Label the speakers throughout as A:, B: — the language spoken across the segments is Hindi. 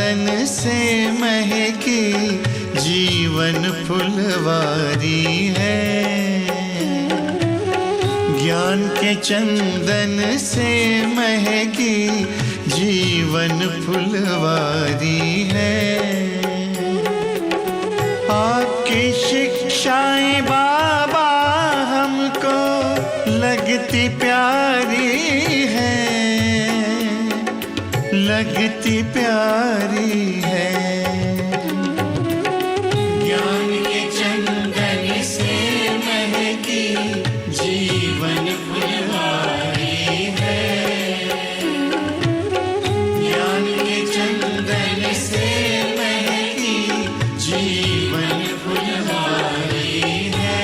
A: चंदन से महकी जीवन फुलवारी है। ज्ञान के चंदन से महकी जीवन फुलवारी है। आपकी शिक्षाएं बाबा हमको लगती प्यारी है, लगती प्यारी है। ज्ञान के चंदन से महकी जीवन फुलवारी है। ज्ञान के चंदन से महकी जीवन फुलवारी है।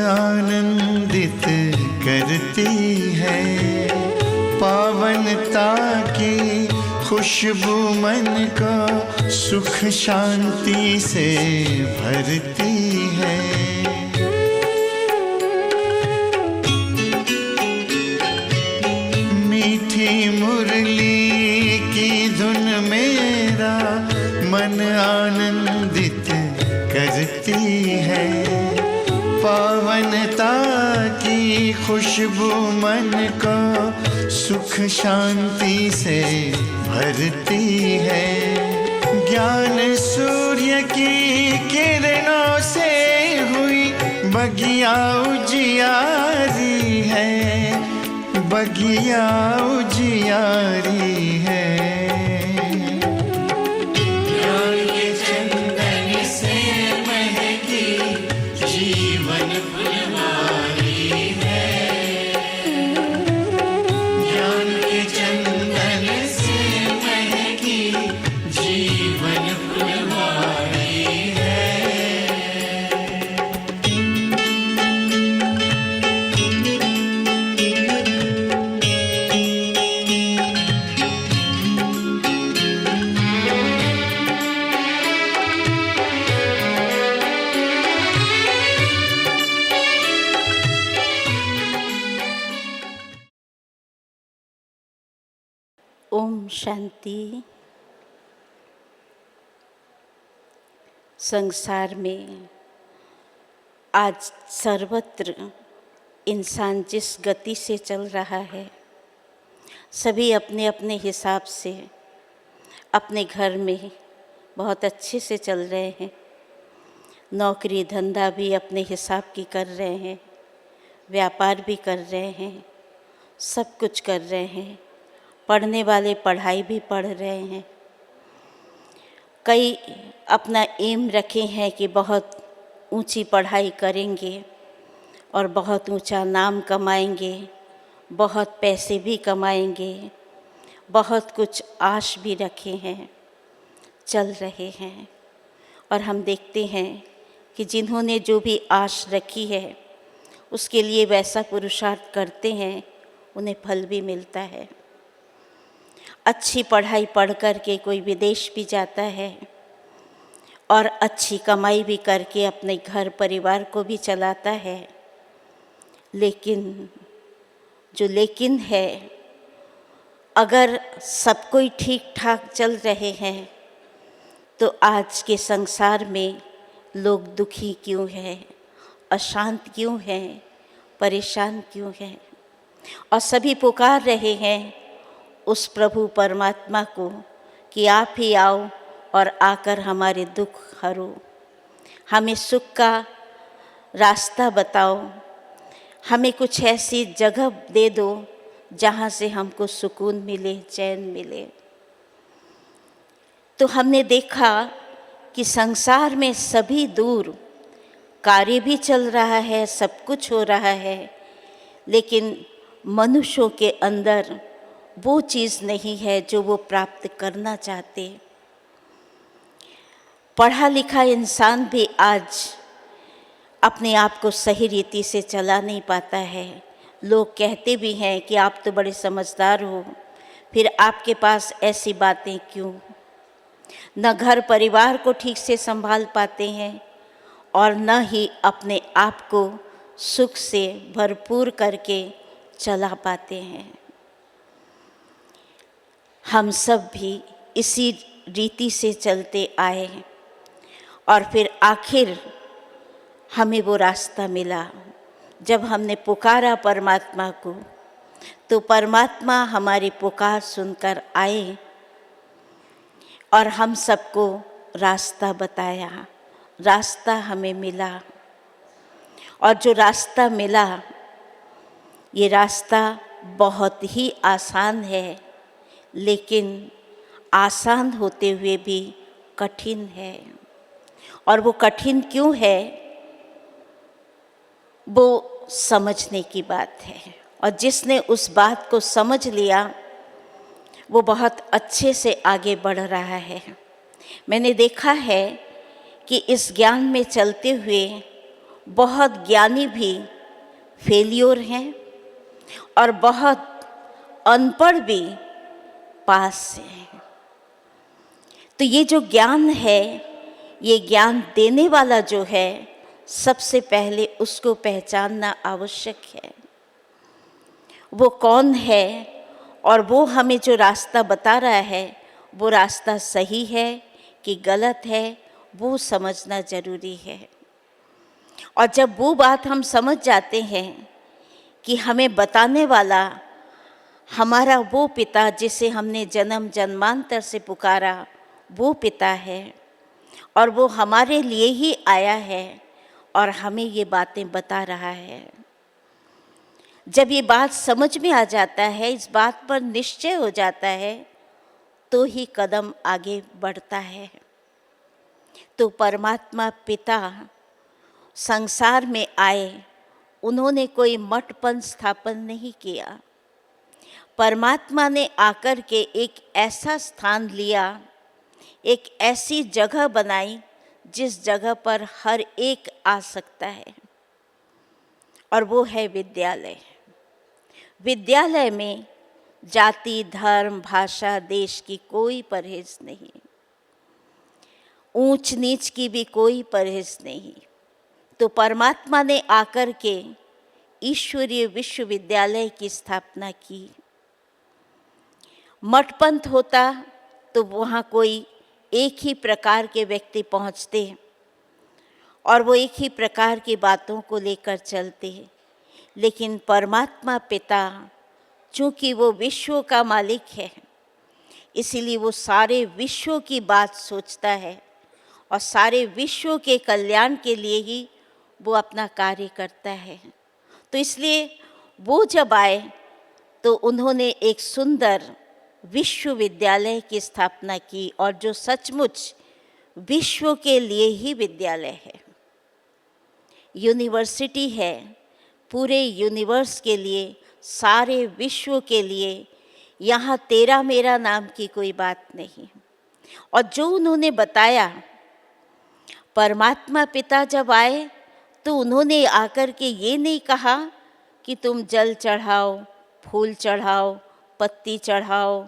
A: आनंदित करती है, पावनता की खुशबू मन को सुख शांति से भरती है। मीठी मुरली की धुन मेरा मन आनंदित करती है, पावनता की खुशबू मन को सुख शांति से भरती है। ज्ञान सूर्य की किरणों से हुई बगिया उजियारी है, बगिया उजियारी है।
B: ओम शांति। संसार में आज सर्वत्र इंसान जिस गति से चल रहा है, सभी अपने अपने हिसाब से अपने घर में बहुत अच्छे से चल रहे हैं। नौकरी धंधा भी अपने हिसाब की कर रहे हैं, व्यापार भी कर रहे हैं, सब कुछ कर रहे हैं। पढ़ने वाले पढ़ाई भी पढ़ रहे हैं। कई अपना एम रखे हैं कि बहुत ऊंची पढ़ाई करेंगे और बहुत ऊंचा नाम कमाएंगे, बहुत पैसे भी कमाएंगे, बहुत कुछ आश भी रखे हैं, चल रहे हैं। और हम देखते हैं कि जिन्होंने जो भी आश रखी है उसके लिए वैसा पुरुषार्थ करते हैं, उन्हें फल भी मिलता है। अच्छी पढ़ाई पढ़ कर के कोई विदेश भी जाता है और अच्छी कमाई भी करके अपने घर परिवार को भी चलाता है। लेकिन जो लेकिन है, अगर सब कोई ठीक ठाक चल रहे हैं तो आज के संसार में लोग दुखी क्यों हैं, अशांत क्यों हैं, परेशान क्यों हैं? और सभी पुकार रहे हैं उस प्रभु परमात्मा को कि आप ही आओ और आकर हमारे दुख हरो, हमें सुख का रास्ता बताओ, हमें कुछ ऐसी जगह दे दो जहाँ से हमको सुकून मिले, चैन मिले। तो हमने देखा कि संसार में सभी दूर कार्य भी चल रहा है, सब कुछ हो रहा है, लेकिन मनुष्यों के अंदर वो चीज़ नहीं है जो वो प्राप्त करना चाहते। पढ़ा लिखा इंसान भी आज अपने आप को सही रीति से चला नहीं पाता है। लोग कहते भी हैं कि आप तो बड़े समझदार हो, फिर आपके पास ऐसी बातें क्यों? न घर परिवार को ठीक से संभाल पाते हैं और न ही अपने आप को सुख से भरपूर करके चला पाते हैं। हम सब भी इसी रीति से चलते आए और फिर आखिर हमें वो रास्ता मिला। जब हमने पुकारा परमात्मा को, तो परमात्मा हमारी पुकार सुनकर आए और हम सबको रास्ता बताया। रास्ता हमें मिला और जो रास्ता मिला, ये रास्ता बहुत ही आसान है, लेकिन आसान होते हुए भी कठिन है। और वो कठिन क्यों है, वो समझने की बात है। और जिसने उस बात को समझ लिया, वो बहुत अच्छे से आगे बढ़ रहा है। मैंने देखा है कि इस ज्ञान में चलते हुए बहुत ज्ञानी भी फेलियर हैं और बहुत अनपढ़ भी पास से हैं। तो ये जो ज्ञान है, ये ज्ञान देने वाला जो है, सबसे पहले उसको पहचानना आवश्यक है। वो कौन है और वो हमें जो रास्ता बता रहा है, वो रास्ता सही है कि गलत है, वो समझना ज़रूरी है। और जब वो बात हम समझ जाते हैं कि हमें बताने वाला हमारा वो पिता जिसे हमने जन्म जन्मांतर से पुकारा, वो पिता है और वो हमारे लिए ही आया है और हमें ये बातें बता रहा है। जब ये बात समझ में आ जाता है, इस बात पर निश्चय हो जाता है, तो ही कदम आगे बढ़ता है। तो परमात्मा पिता संसार में आए, उन्होंने कोई मठपन स्थापन नहीं किया। परमात्मा ने आकर के एक ऐसा स्थान लिया, एक ऐसी जगह बनाई जिस जगह पर हर एक आ सकता है, और वो है विद्यालय। विद्यालय में जाति, धर्म, भाषा, देश की कोई परहेज नहीं, ऊंच नीच की भी कोई परहेज नहीं। तो परमात्मा ने आकर के ईश्वरीय विश्वविद्यालय की स्थापना की। मठपंथ होता तो वहाँ कोई एक ही प्रकार के व्यक्ति पहुँचते और वो एक ही प्रकार की बातों को लेकर चलते। लेकिन परमात्मा पिता, चूँकि वो विश्व का मालिक है, इसीलिए वो सारे विश्व की बात सोचता है और सारे विश्व के कल्याण के लिए ही वो अपना कार्य करता है। तो इसलिए वो जब आए तो उन्होंने एक सुंदर विश्वविद्यालय की स्थापना की, और जो सचमुच विश्व के लिए ही विद्यालय है, यूनिवर्सिटी है, पूरे यूनिवर्स के लिए, सारे विश्व के लिए। यहाँ तेरा मेरा नाम की कोई बात नहीं। और जो उन्होंने बताया, परमात्मा पिता जब आए तो उन्होंने आकर के ये नहीं कहा कि तुम जल चढ़ाओ, फूल चढ़ाओ, पत्ती चढ़ाओ,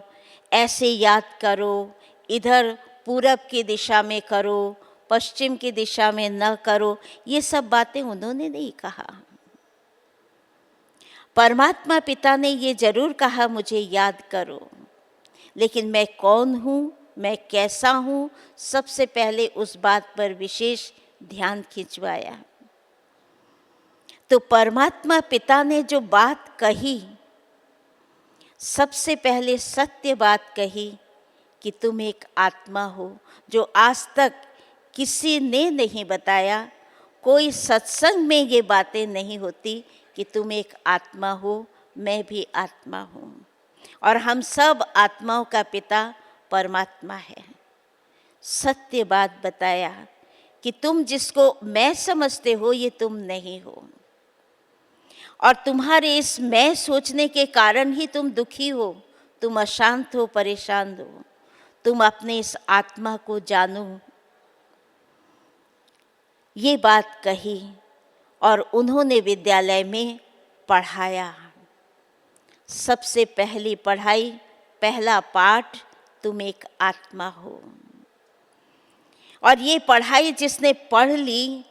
B: ऐसे याद करो, इधर पूरब की दिशा में करो, पश्चिम की दिशा में न करो। ये सब बातें उन्होंने नहीं कहा। परमात्मा पिता ने ये जरूर कहा, मुझे याद करो, लेकिन मैं कौन हूँ, मैं कैसा हूँ, सबसे पहले उस बात पर विशेष ध्यान खिंचवाया। तो परमात्मा पिता ने जो बात कही, सबसे पहले सत्य बात कही कि तुम एक आत्मा हो, जो आज तक किसी ने नहीं बताया। कोई सत्संग में ये बातें नहीं होती कि तुम एक आत्मा हो, मैं भी आत्मा हूँ, और हम सब आत्माओं का पिता परमात्मा है। सत्य बात बताया कि तुम जिसको मैं समझते हो, ये तुम नहीं हो। और तुम्हारे इस मैं सोचने के कारण ही तुम दुखी हो, तुम अशांत हो, परेशान हो। तुम अपने इस आत्मा को जानो। ये बात कही और उन्होंने विद्यालय में पढ़ाया। सबसे पहली पढ़ाई, पहला पाठ, तुम एक आत्मा हो। और ये पढ़ाई जिसने पढ़ ली,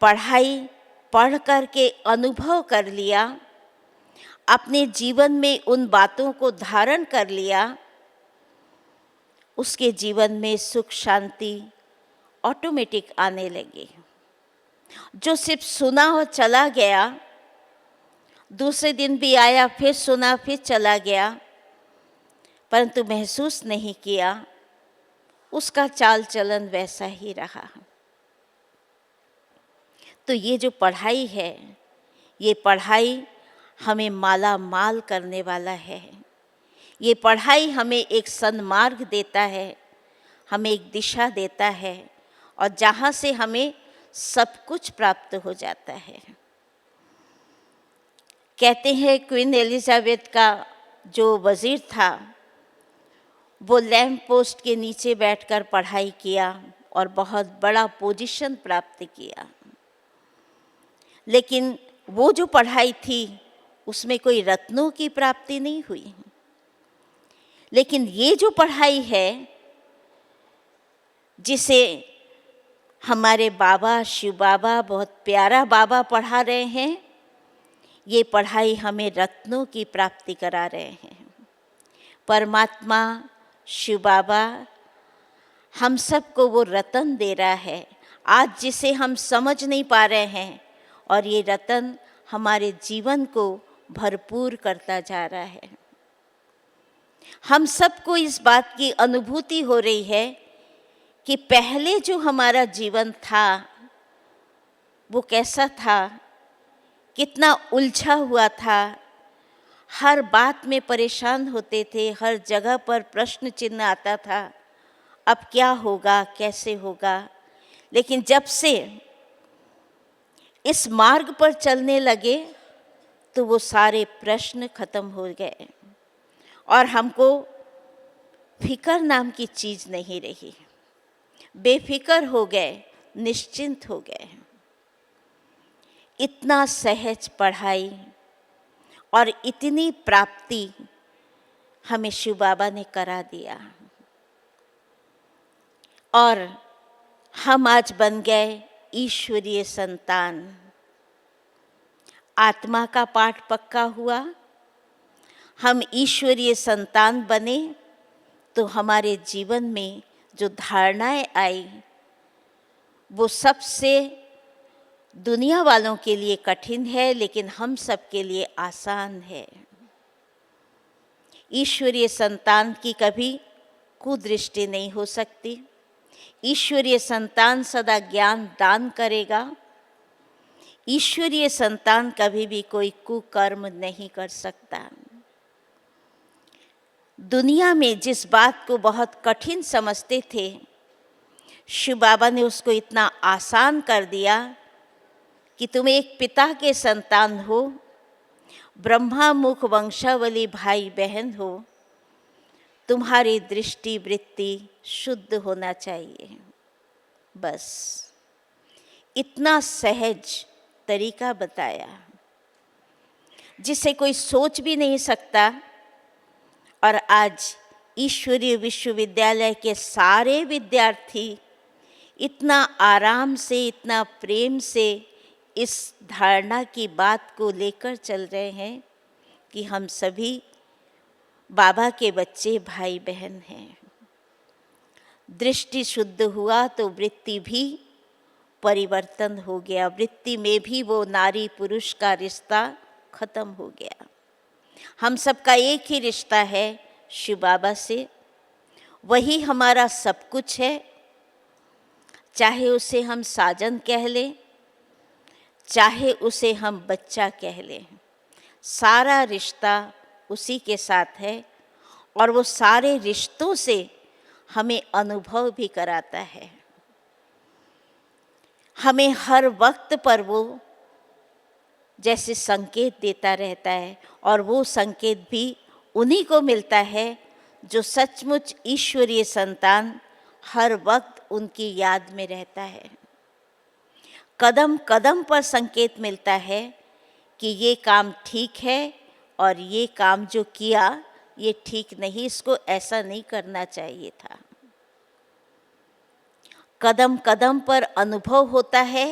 B: पढ़ाई पढ़ कर के अनुभव कर लिया, अपने जीवन में उन बातों को धारण कर लिया, उसके जीवन में सुख शांति ऑटोमेटिक आने लगी। जो सिर्फ सुना और चला गया, दूसरे दिन भी आया, फिर सुना, फिर चला गया, परंतु महसूस नहीं किया, उसका चाल चलन वैसा ही रहा। तो ये जो पढ़ाई है, ये पढ़ाई हमें माला माल करने वाला है। ये पढ़ाई हमें एक सन्मार्ग देता है, हमें एक दिशा देता है, और जहाँ से हमें सब कुछ प्राप्त हो जाता है। कहते हैं क्वीन एलिजाबेथ का जो वज़ीर था, वो लैंप पोस्ट के नीचे बैठकर पढ़ाई किया और बहुत बड़ा पोजीशन प्राप्त किया। लेकिन वो जो पढ़ाई थी उसमें कोई रत्नों की प्राप्ति नहीं हुई। लेकिन ये जो पढ़ाई है, जिसे हमारे बाबा, शिव बाबा, बहुत प्यारा बाबा पढ़ा रहे हैं, ये पढ़ाई हमें रत्नों की प्राप्ति करा रहे हैं। परमात्मा शिव बाबा हम सबको वो रतन दे रहा है आज, जिसे हम समझ नहीं पा रहे हैं, और ये रतन हमारे जीवन को भरपूर करता जा रहा है। हम सबको इस बात की अनुभूति हो रही है कि पहले जो हमारा जीवन था वो कैसा था, कितना उलझा हुआ था, हर बात में परेशान होते थे, हर जगह पर प्रश्न चिन्ह आता था, अब क्या होगा, कैसे होगा। लेकिन जब से इस मार्ग पर चलने लगे तो वो सारे प्रश्न खत्म हो गए और हमको फिक्र नाम की चीज़ नहीं रही। बेफिक्र हो गए, निश्चिंत हो गए। इतना सहज पढ़ाई और इतनी प्राप्ति हमें शिव बाबा ने करा दिया, और हम आज बन गए ईश्वरीय संतान। आत्मा का पाठ पक्का हुआ, हम ईश्वरीय संतान बने तो हमारे जीवन में जो धारणाएं आई वो सबसे दुनिया वालों के लिए कठिन है, लेकिन हम सब के लिए आसान है। ईश्वरीय संतान की कभी कुदृष्टि नहीं हो सकती। ईश्वरीय संतान सदा ज्ञान दान करेगा। ईश्वरीय संतान कभी भी कोई कुकर्म नहीं कर सकता। दुनिया में जिस बात को बहुत कठिन समझते थे, शिव बाबा ने उसको इतना आसान कर दिया कि तुम एक पिता के संतान हो, ब्रह्मा मुख वंशावली भाई बहन हो, तुम्हारी दृष्टि वृत्ति शुद्ध होना चाहिए। बस इतना सहज तरीका बताया जिसे कोई सोच भी नहीं सकता। और आज ईश्वरीय विश्वविद्यालय के सारे विद्यार्थी इतना आराम से, इतना प्रेम से इस धारणा की बात को लेकर चल रहे हैं कि हम सभी बाबा के बच्चे, भाई बहन हैं। दृष्टि शुद्ध हुआ तो वृत्ति भी परिवर्तन हो गया। वृत्ति में भी वो नारी पुरुष का रिश्ता खत्म हो गया। हम सबका एक ही रिश्ता है शिव बाबा से, वही हमारा सब कुछ है। चाहे उसे हम साजन कह लें, चाहे उसे हम बच्चा कह लें, सारा रिश्ता उसी के साथ है, और वो सारे रिश्तों से हमें अनुभव भी कराता है। हमें हर वक्त पर वो जैसे संकेत देता रहता है, और वो संकेत भी उन्हीं को मिलता है जो सचमुच ईश्वरीय संतान हर वक्त उनकी याद में रहता है। कदम कदम पर संकेत मिलता है कि ये काम ठीक है और ये काम जो किया ये ठीक नहीं, इसको ऐसा नहीं करना चाहिए था। कदम कदम पर अनुभव होता है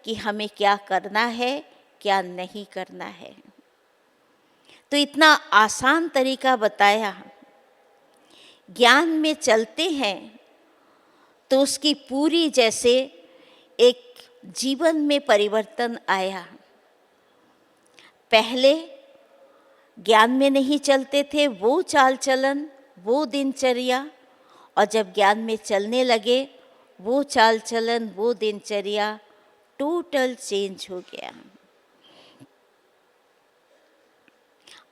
B: कि हमें क्या करना है, क्या नहीं करना है। तो इतना आसान तरीका बताया। ज्ञान में चलते हैं तो उसकी पूरी जैसे एक जीवन में परिवर्तन आया। पहले ज्ञान में नहीं चलते थे, वो चाल चलन, वो दिनचर्या, और जब ज्ञान में चलने लगे वो चाल चलन, वो दिनचर्या टोटल चेंज हो गया।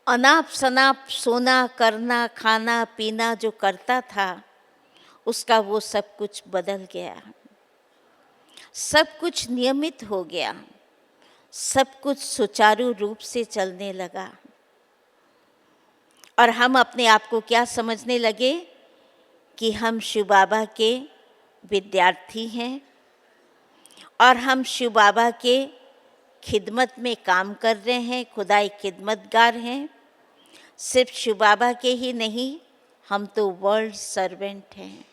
B: अनाप शनाप सोना करना, खाना पीना जो करता था उसका वो सब कुछ बदल गया। सब कुछ नियमित हो गया, सब कुछ सुचारू रूप से चलने लगा। और हम अपने आप को क्या समझने लगे कि हम शिव बाबा के विद्यार्थी हैं और हम शिव बाबा के खिदमत में काम कर रहे हैं, खुदाई खिदमतगार हैं। सिर्फ शिव बाबा के ही नहीं, हम तो वर्ल्ड सर्वेंट हैं।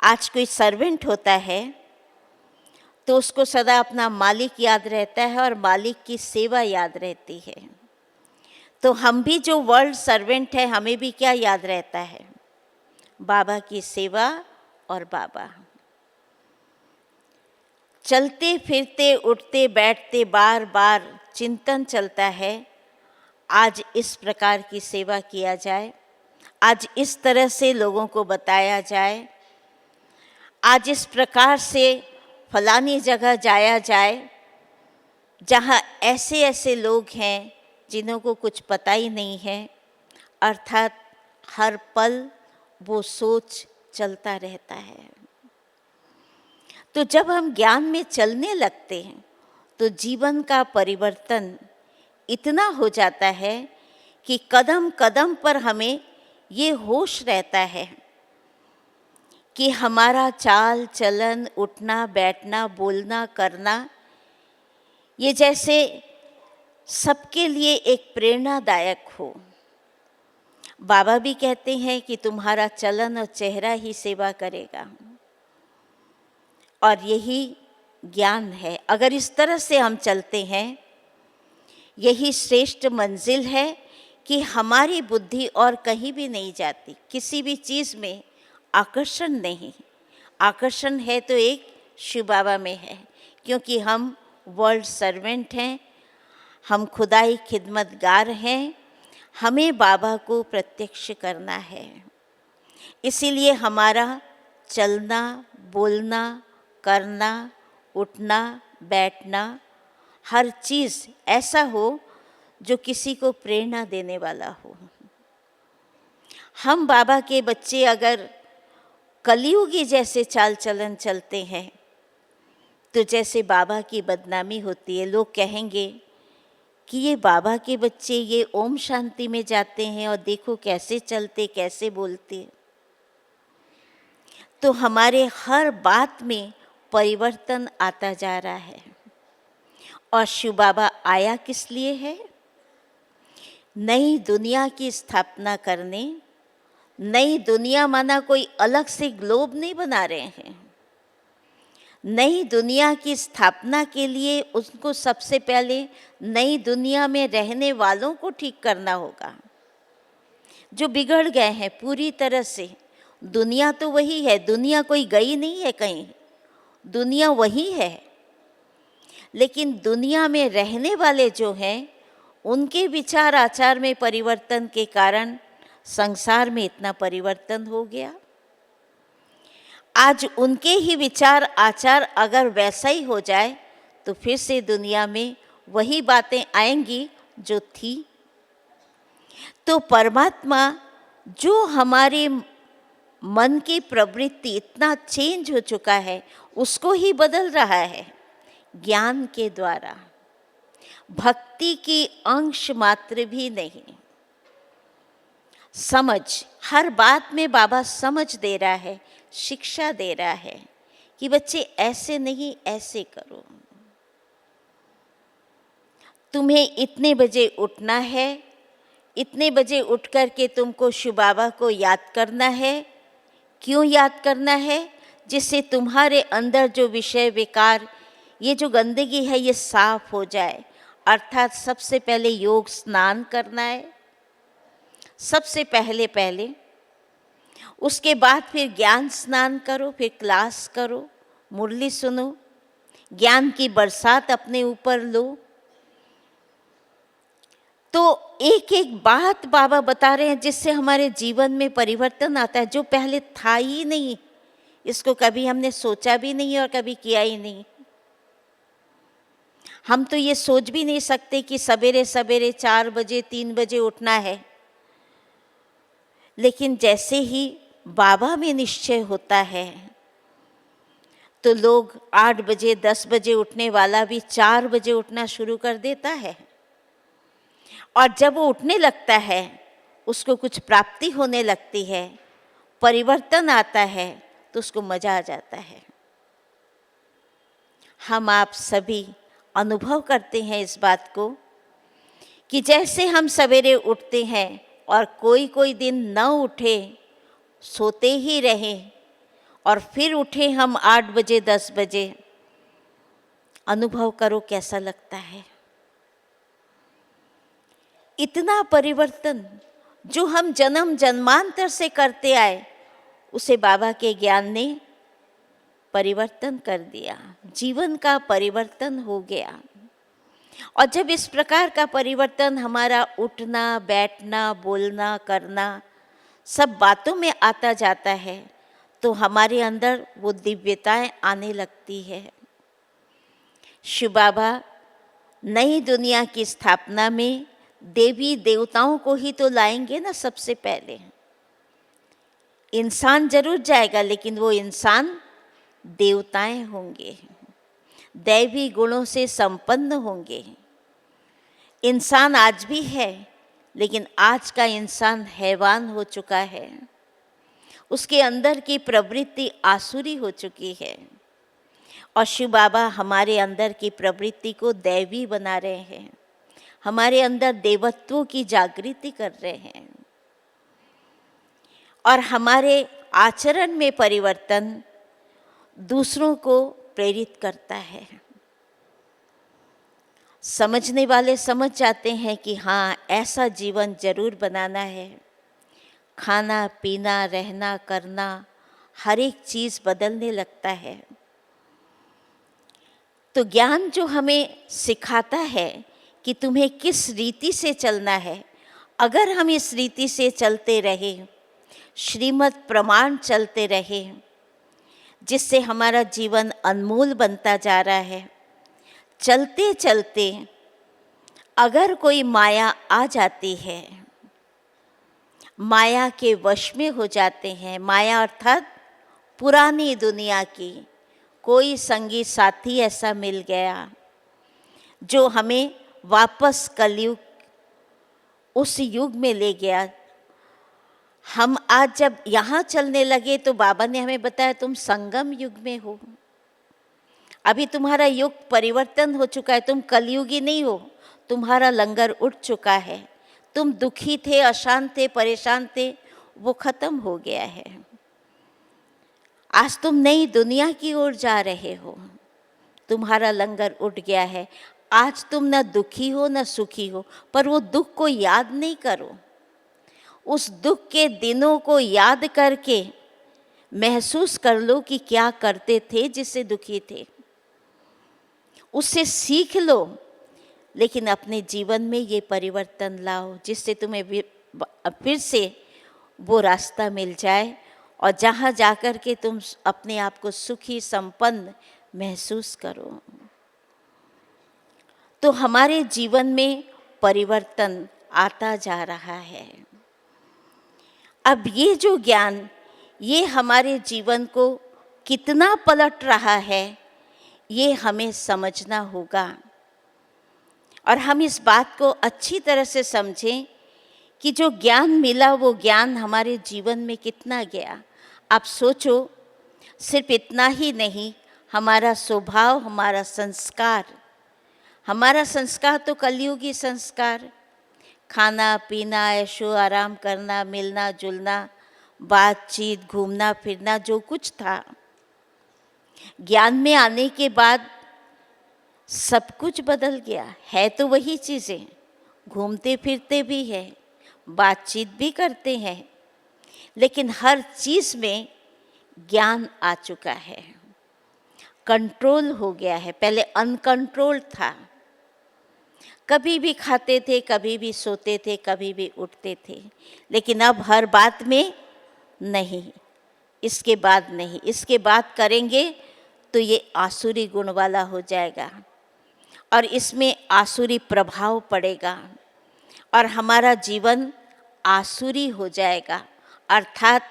B: आज कोई सर्वेंट होता है तो उसको सदा अपना मालिक याद रहता है और मालिक की सेवा याद रहती है। तो हम भी जो वर्ल्ड सर्वेंट है, हमें भी क्या याद रहता है? बाबा की सेवा और बाबा। चलते फिरते उठते बैठते बार बार चिंतन चलता है, आज इस प्रकार की सेवा किया जाए, आज इस तरह से लोगों को बताया जाए, आज इस प्रकार से फलानी जगह जाया जाए जहाँ ऐसे ऐसे लोग हैं जिन्हों को कुछ पता ही नहीं है। अर्थात हर पल वो सोच चलता रहता है। तो जब हम ज्ञान में चलने लगते हैं तो जीवन का परिवर्तन इतना हो जाता है कि कदम कदम पर हमें ये होश रहता है कि हमारा चाल चलन, उठना बैठना, बोलना करना, ये जैसे सबके लिए एक प्रेरणादायक हो। बाबा भी कहते हैं कि तुम्हारा चलन और चेहरा ही सेवा करेगा, और यही ज्ञान है। अगर इस तरह से हम चलते हैं, यही श्रेष्ठ मंजिल है कि हमारी बुद्धि और कहीं भी नहीं जाती, किसी भी चीज़ में आकर्षण नहीं। आकर्षण है तो एक शिव बाबा में है, क्योंकि हम वर्ल्ड सर्वेंट हैं, हम खुदाई खिदमतगार हैं, हमें बाबा को प्रत्यक्ष करना है। इसीलिए हमारा चलना, बोलना, करना, उठना, बैठना, हर चीज़ ऐसा हो जो किसी को प्रेरणा देने वाला हो। हम बाबा के बच्चे अगर कलयुगी जैसे चाल चलन चलते हैं तो जैसे बाबा की बदनामी होती है। लोग कहेंगे कि ये बाबा के बच्चे ये ओम शांति में जाते हैं और देखो कैसे चलते, कैसे बोलते। तो हमारे हर बात में परिवर्तन आता जा रहा है। और शिव बाबा आया किस लिए है? नई दुनिया की स्थापना करने। नई दुनिया माना कोई अलग से ग्लोब नहीं बना रहे हैं। नई दुनिया की स्थापना के लिए उनको सबसे पहले नई दुनिया में रहने वालों को ठीक करना होगा, जो बिगड़ गए हैं पूरी तरह से। दुनिया तो वही है, दुनिया कोई गई नहीं है कहीं, दुनिया वही है। लेकिन दुनिया में रहने वाले जो हैं, उनके विचार आचार में परिवर्तन के कारण संसार में इतना परिवर्तन हो गया। आज उनके ही विचार आचार अगर वैसा ही हो जाए तो फिर से दुनिया में वही बातें आएंगी जो थी। तो परमात्मा जो हमारे मन की प्रवृत्ति इतना चेंज हो चुका है, उसको ही बदल रहा है ज्ञान के द्वारा। भक्ति की अंश मात्र भी नहीं। समझ, हर बात में बाबा समझ दे रहा है, शिक्षा दे रहा है कि बच्चे ऐसे नहीं, ऐसे करो। तुम्हें इतने बजे उठना है, इतने बजे उठ कर के तुमको शिव बाबा को याद करना है। क्यों याद करना है? जिससे तुम्हारे अंदर जो विषय विकार, ये जो गंदगी है, ये साफ हो जाए। अर्थात सबसे पहले योग स्नान करना है, सबसे पहले। उसके बाद फिर ज्ञान स्नान करो, फिर क्लास करो, मुरली सुनो, ज्ञान की बरसात अपने ऊपर लो। तो एक एक बात बाबा बता रहे हैं जिससे हमारे जीवन में परिवर्तन आता है, जो पहले था ही नहीं। इसको कभी हमने सोचा भी नहीं और कभी किया ही नहीं। हम तो ये सोच भी नहीं सकते कि सवेरे सवेरे 4 बजे 3 बजे उठना है। लेकिन जैसे ही बाबा में निश्चय होता है तो लोग 8 बजे 10 बजे उठने वाला भी 4 बजे उठना शुरू कर देता है। और जब वो उठने लगता है, उसको कुछ प्राप्ति होने लगती है, परिवर्तन आता है, तो उसको मजा आ जाता है। हम आप सभी अनुभव करते हैं इस बात को कि जैसे हम सवेरे उठते हैं और कोई दिन न उठे, सोते ही रहे और फिर उठे हम 8 बजे 10 बजे, अनुभव करो कैसा लगता है। इतना परिवर्तन जो हम जन्म जन्मांतर से करते आए, उसे बाबा के ज्ञान ने परिवर्तन कर दिया। जीवन का परिवर्तन हो गया। और जब इस प्रकार का परिवर्तन हमारा उठना, बैठना, बोलना, करना, सब बातों में आता जाता है, तो हमारे अंदर वो दिव्यताएं आने लगती है। शिव बाबा नई दुनिया की स्थापना में देवी देवताओं को ही तो लाएंगे ना। सबसे पहले इंसान जरूर जाएगा, लेकिन वो इंसान देवताएं होंगे, दैवी गुणों से संपन्न होंगे। इंसान आज भी है, लेकिन आज का इंसान हैवान हो चुका है। उसके अंदर की प्रवृत्ति आसुरी हो चुकी है। और शिव बाबा हमारे अंदर की प्रवृत्ति को दैवी बना रहे हैं, हमारे अंदर देवत्व की जागृति कर रहे हैं। और हमारे आचरण में परिवर्तन दूसरों को प्रेरित करता है। समझने वाले समझ जाते हैं कि हाँ, ऐसा जीवन जरूर बनाना है। खाना पीना, रहना करना, हर एक चीज़ बदलने लगता है। तो ज्ञान जो हमें सिखाता है कि तुम्हें किस रीति से चलना है, अगर हम इस रीति से चलते रहे, श्रीमद् प्रमाण चलते रहे, जिससे हमारा जीवन अनमोल बनता जा रहा है, चलते चलते अगर कोई माया आ जाती है, माया के वश में हो जाते हैं, माया अर्थात पुरानी दुनिया की, कोई संगी साथी ऐसा मिल गया जो हमें वापस कलयुग, उस युग में ले गया। हम आज जब यहाँ चलने लगे तो बाबा ने हमें बताया तुम संगम युग में हो। अभी तुम्हारा युग परिवर्तन हो चुका है, तुम कलयुगी नहीं हो, तुम्हारा लंगर उठ चुका है। तुम दुखी थे, अशांत थे, परेशान थे, वो खत्म हो गया है। आज तुम नई दुनिया की ओर जा रहे हो, तुम्हारा लंगर उठ गया है। आज तुम न दुखी हो न सुखी हो, पर वो दुख को याद नहीं करो। उस दुख के दिनों को याद करके महसूस कर लो कि क्या करते थे जिससे दुखी थे, उससे सीख लो। लेकिन अपने जीवन में ये परिवर्तन लाओ जिससे तुम्हें फिर से वो रास्ता मिल जाए और जहाँ जाकर के तुम अपने आप को सुखी संपन्न महसूस करो। तो हमारे जीवन में परिवर्तन आता जा रहा है। अब ये जो ज्ञान, ये हमारे जीवन को कितना पलट रहा है, ये हमें समझना होगा। और हम इस बात को अच्छी तरह से समझें कि जो ज्ञान मिला वो ज्ञान हमारे जीवन में कितना गया। आप सोचो, सिर्फ इतना ही नहीं, हमारा स्वभाव, हमारा संस्कार तो कलयुगी संस्कार, खाना पीना, ऐशो आराम करना, मिलना जुलना, बातचीत, घूमना फिरना, जो कुछ था, ज्ञान में आने के बाद सब कुछ बदल गया। है तो वही चीज़ें, घूमते फिरते भी हैं, बातचीत भी करते हैं, लेकिन हर चीज़ में ज्ञान आ चुका है, कंट्रोल हो गया है। पहले अनकंट्रोल था, कभी भी खाते थे, कभी भी सोते थे, कभी भी उठते थे, लेकिन अब हर बात में नहीं, इसके बाद नहीं, इसके बाद करेंगे तो ये आसुरी गुण वाला हो जाएगा और इसमें आसुरी प्रभाव पड़ेगा और हमारा जीवन आसुरी हो जाएगा। अर्थात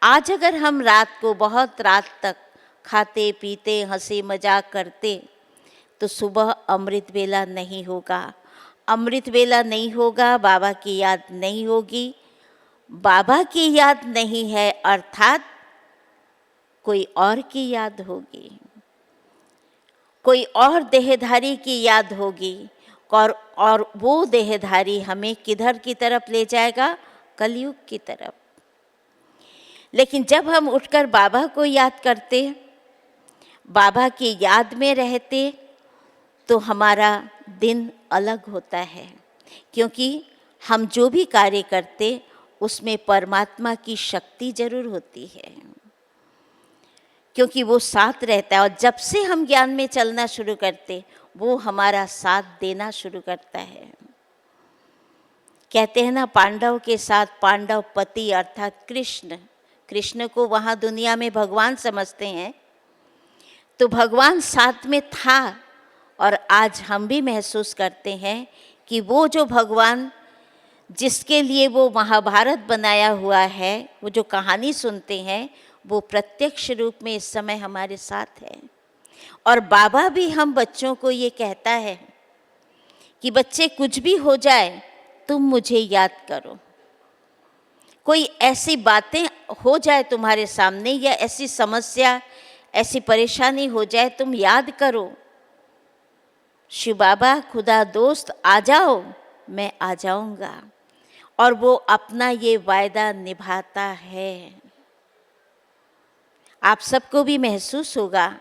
B: आज अगर हम रात को बहुत रात तक खाते पीते हंसी मजाक करते तो सुबह अमृत वेला नहीं होगा, अमृत वेला नहीं होगा, बाबा की याद नहीं होगी। बाबा की याद नहीं है अर्थात कोई और की याद होगी, कोई और देहधारी की याद होगी और वो देहधारी हमें किधर की तरफ ले जाएगा? कलयुग की तरफ। लेकिन जब हम उठकर बाबा को याद करते, बाबा की याद में रहते, तो हमारा दिन अलग होता है, क्योंकि हम जो भी कार्य करते उसमें परमात्मा की शक्ति जरूर होती है, क्योंकि वो साथ रहता है। और जब से हम ज्ञान में चलना शुरू करते, वो हमारा साथ देना शुरू करता है। कहते हैं ना, पांडव के साथ पांडव पति अर्थात कृष्ण को वहाँ दुनिया में भगवान समझते हैं, तो भगवान साथ में था। और आज हम भी महसूस करते हैं कि वो जो भगवान जिसके लिए वो महाभारत बनाया हुआ है, वो जो कहानी सुनते हैं, वो प्रत्यक्ष रूप में इस समय हमारे साथ है। और बाबा भी हम बच्चों को ये कहता है कि बच्चे कुछ भी हो जाए तुम मुझे याद करो। कोई ऐसी बातें हो जाए तुम्हारे सामने या ऐसी समस्या ऐसी परेशानी हो जाए, तुम याद करो, शिव बाबा खुदा दोस्त आ जाओ, मैं आ जाऊंगा। और वो अपना ये वायदा निभाता है। आप सबको भी महसूस होगा,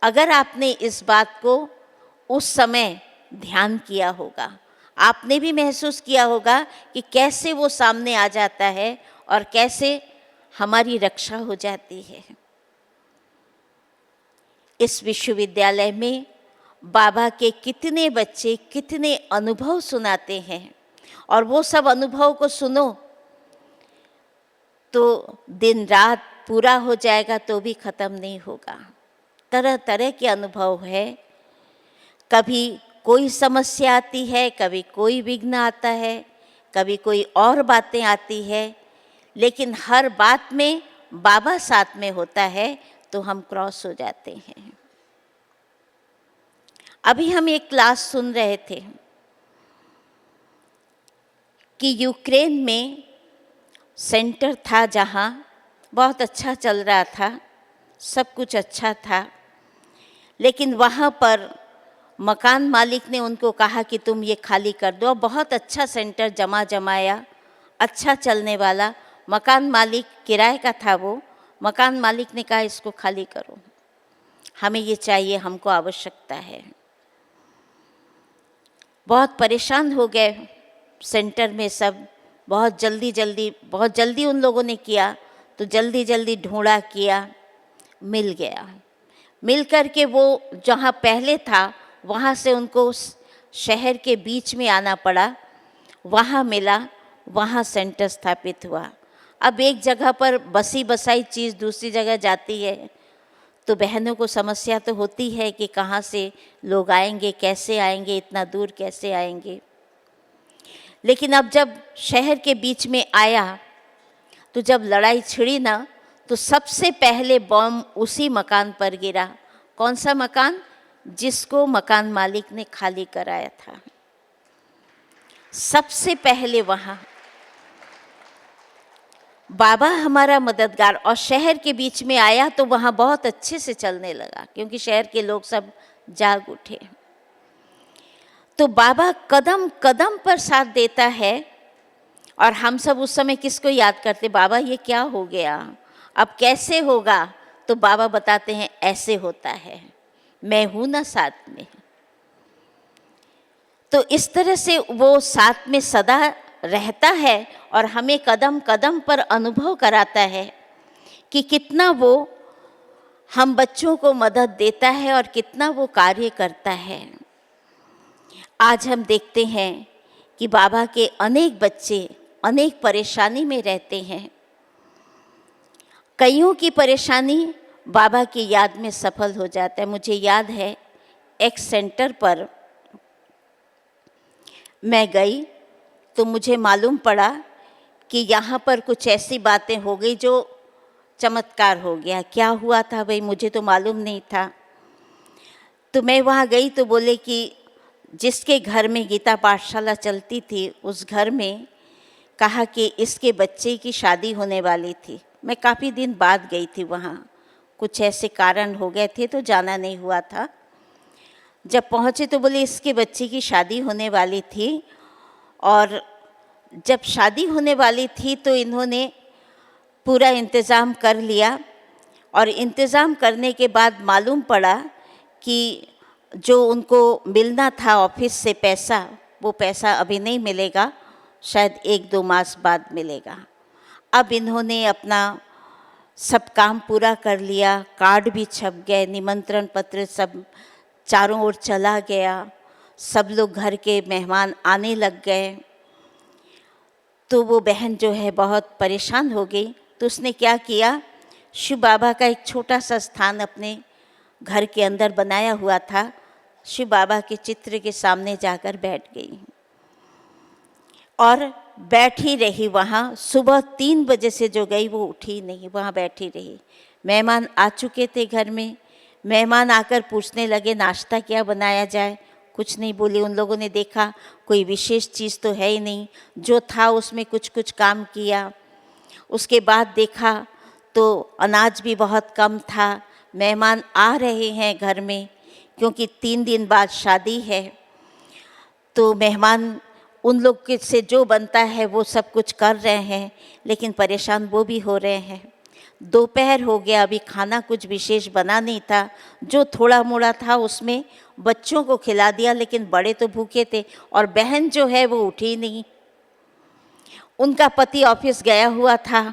B: अगर आपने इस बात को उस समय ध्यान किया होगा, आपने भी महसूस किया होगा कि कैसे वो सामने आ जाता है और कैसे हमारी रक्षा हो जाती है। इस विश्वविद्यालय में बाबा के कितने बच्चे कितने अनुभव सुनाते हैं, और वो सब अनुभव को सुनो तो दिन रात पूरा हो जाएगा तो भी ख़त्म नहीं होगा। तरह तरह के अनुभव है, कभी कोई समस्या आती है, कभी कोई विघ्न आता है, कभी कोई और बातें आती है, लेकिन हर बात में बाबा साथ में होता है तो हम क्रॉस हो जाते हैं। अभी हम एक क्लास सुन रहे थे कि यूक्रेन में सेंटर था जहाँ बहुत अच्छा चल रहा था, सब कुछ अच्छा था, लेकिन वहाँ पर मकान मालिक ने उनको कहा कि तुम ये खाली कर दो। बहुत अच्छा सेंटर जमाया, अच्छा चलने वाला, मकान मालिक किराए का था, वो मकान मालिक ने कहा इसको खाली करो, हमें ये चाहिए, हमको आवश्यकता है। बहुत परेशान हो गए सेंटर में सब, बहुत जल्दी उन लोगों ने किया, तो जल्दी ढूंढा किया, मिल गया। मिल कर के वो जहाँ पहले था वहाँ से उनको शहर के बीच में आना पड़ा, वहाँ मिला, वहाँ सेंटर स्थापित हुआ। अब एक जगह पर बसी बसाई चीज़ दूसरी जगह जाती है तो बहनों को समस्या तो होती है कि कहाँ से लोग आएंगे, कैसे आएंगे, इतना दूर कैसे आएंगे। लेकिन अब जब शहर के बीच में आया तो जब लड़ाई छिड़ी ना, तो सबसे पहले बॉम्ब उसी मकान पर गिरा। कौन सा मकान? जिसको मकान मालिक ने खाली कराया था। सबसे पहले वहाँ बाबा हमारा मददगार, और शहर के बीच में आया तो वहाँ बहुत अच्छे से चलने लगा क्योंकि शहर के लोग सब जाग उठे। तो बाबा कदम कदम पर साथ देता है। और हम सब उस समय किसको याद करते, बाबा ये क्या हो गया, अब कैसे होगा? तो बाबा बताते हैं ऐसे होता है, मैं हूं ना साथ में। तो इस तरह से वो साथ में सदा रहता है और हमें कदम कदम पर अनुभव कराता है कि कितना वो हम बच्चों को मदद देता है और कितना वो कार्य करता है। आज हम देखते हैं कि बाबा के अनेक बच्चे अनेक परेशानी में रहते हैं। कईयों की परेशानी बाबा की याद में सफल हो जाता है। मुझे याद है एक सेंटर पर मैं गई तो मुझे मालूम पड़ा कि यहाँ पर कुछ ऐसी बातें हो गई जो चमत्कार हो गया। क्या हुआ था भाई, मुझे तो मालूम नहीं था। तो मैं वहाँ गई तो बोले कि जिसके घर में गीता पाठशाला चलती थी उस घर में कहा कि इसके बच्चे की शादी होने वाली थी। मैं काफ़ी दिन बाद गई थी वहाँ, कुछ ऐसे कारण हो गए थे तो जाना नहीं हुआ था। जब पहुँचे तो बोले इसके बच्चे की शादी होने वाली थी, और जब शादी होने वाली थी तो इन्होंने पूरा इंतज़ाम कर लिया। और इंतज़ाम करने के बाद मालूम पड़ा कि जो उनको मिलना था ऑफिस से पैसा, वो पैसा अभी नहीं मिलेगा, शायद 1-2 मास बाद मिलेगा। अब इन्होंने अपना सब काम पूरा कर लिया, कार्ड भी छप गए, निमंत्रण पत्र सब चारों ओर चला गया, सब लोग घर के मेहमान आने लग गए। तो वो बहन जो है बहुत परेशान हो गई। तो उसने क्या किया, शिव बाबा का एक छोटा सा स्थान अपने घर के अंदर बनाया हुआ था, शिव बाबा के चित्र के सामने जाकर बैठ गई और बैठी रही वहाँ। सुबह 3 बजे से जो गई वो उठी नहीं, वहाँ बैठी रही। मेहमान आ चुके थे घर में, मेहमान आकर पूछने लगे नाश्ता क्या बनाया जाए, कुछ नहीं बोली। उन लोगों ने देखा कोई विशेष चीज़ तो है ही नहीं, जो था उसमें कुछ कुछ काम किया। उसके बाद देखा तो अनाज भी बहुत कम था। मेहमान आ रहे हैं घर में क्योंकि 3 दिन बाद शादी है, तो मेहमान उन लोग के से जो बनता है वो सब कुछ कर रहे हैं, लेकिन परेशान वो भी हो रहे हैं। दोपहर हो गया, अभी खाना कुछ विशेष बना नहीं था, जो थोड़ा मोड़ा था उसमें बच्चों को खिला दिया, लेकिन बड़े तो भूखे थे। और बहन जो है वो उठी नहीं, उनका पति ऑफिस गया हुआ था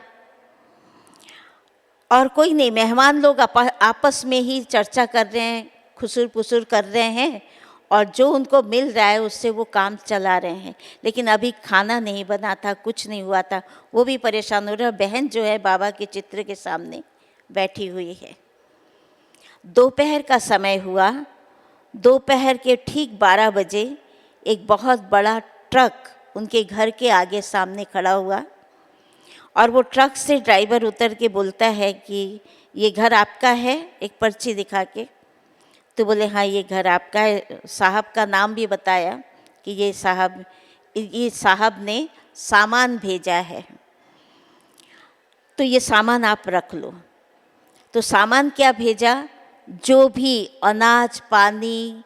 B: और कोई नहीं। मेहमान लोग आपस में ही चर्चा कर रहे हैं, खुसुर पुसुर कर रहे हैं और जो उनको मिल रहा है उससे वो काम चला रहे हैं, लेकिन अभी खाना नहीं बना था, कुछ नहीं हुआ था। वो भी परेशान हो रहे हैं। बहन जो है बाबा के चित्र के सामने बैठी हुई है। दोपहर का समय हुआ। दोपहर के ठीक 12 बजे एक बहुत बड़ा ट्रक उनके घर के आगे सामने खड़ा हुआ और वो ट्रक से ड्राइवर उतर के बोलता है कि ये घर आपका है, एक पर्ची दिखा के। तो बोले हाँ ये घर आपका है। साहब का नाम भी बताया कि ये साहब ने सामान भेजा है, तो ये सामान आप रख लो। तो सामान क्या भेजा, जो भी अनाज पानी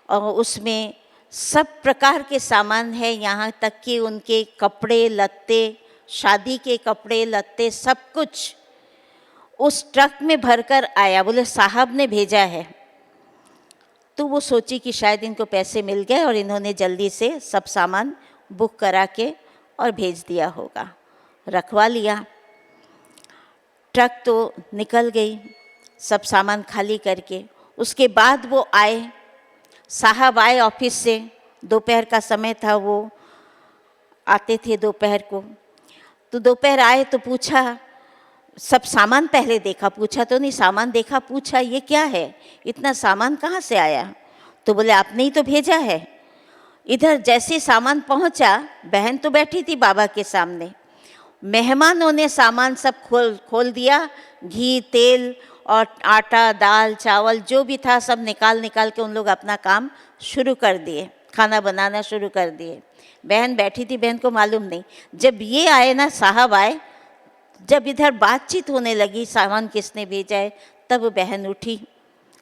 B: और उसमें सब प्रकार के सामान है, यहाँ तक कि उनके कपड़े लत्ते, शादी के कपड़े लत्ते, सब कुछ उस ट्रक में भरकर आया। बोले साहब ने भेजा है। तो वो सोची कि शायद इनको पैसे मिल गए और इन्होंने जल्दी से सब सामान बुक करा के और भेज दिया होगा, रखवा लिया। ट्रक तो निकल गई सब सामान खाली करके। उसके बाद वो आए, साहब आए ऑफिस से, दोपहर का समय था, वो आते थे दोपहर को। तो दोपहर आए तो पूछा, सब सामान पहले देखा, पूछा तो नहीं, सामान देखा, पूछा ये क्या है, इतना सामान कहाँ से आया? तो बोले आपने ही तो भेजा है। इधर जैसे सामान पहुँचा, बहन तो बैठी थी बाबा के सामने, मेहमानों ने सामान सब खोल दिया, घी तेल और आटा दाल चावल जो भी था सब निकाल के उन लोग अपना काम शुरू कर दिए। खाना बनाना शुरू कर दिए। बहन बैठी थी, बहन को मालूम नहीं। जब ये आए ना, साहब आए, जब इधर बातचीत होने लगी सामान किसने भेजा है, तब बहन उठी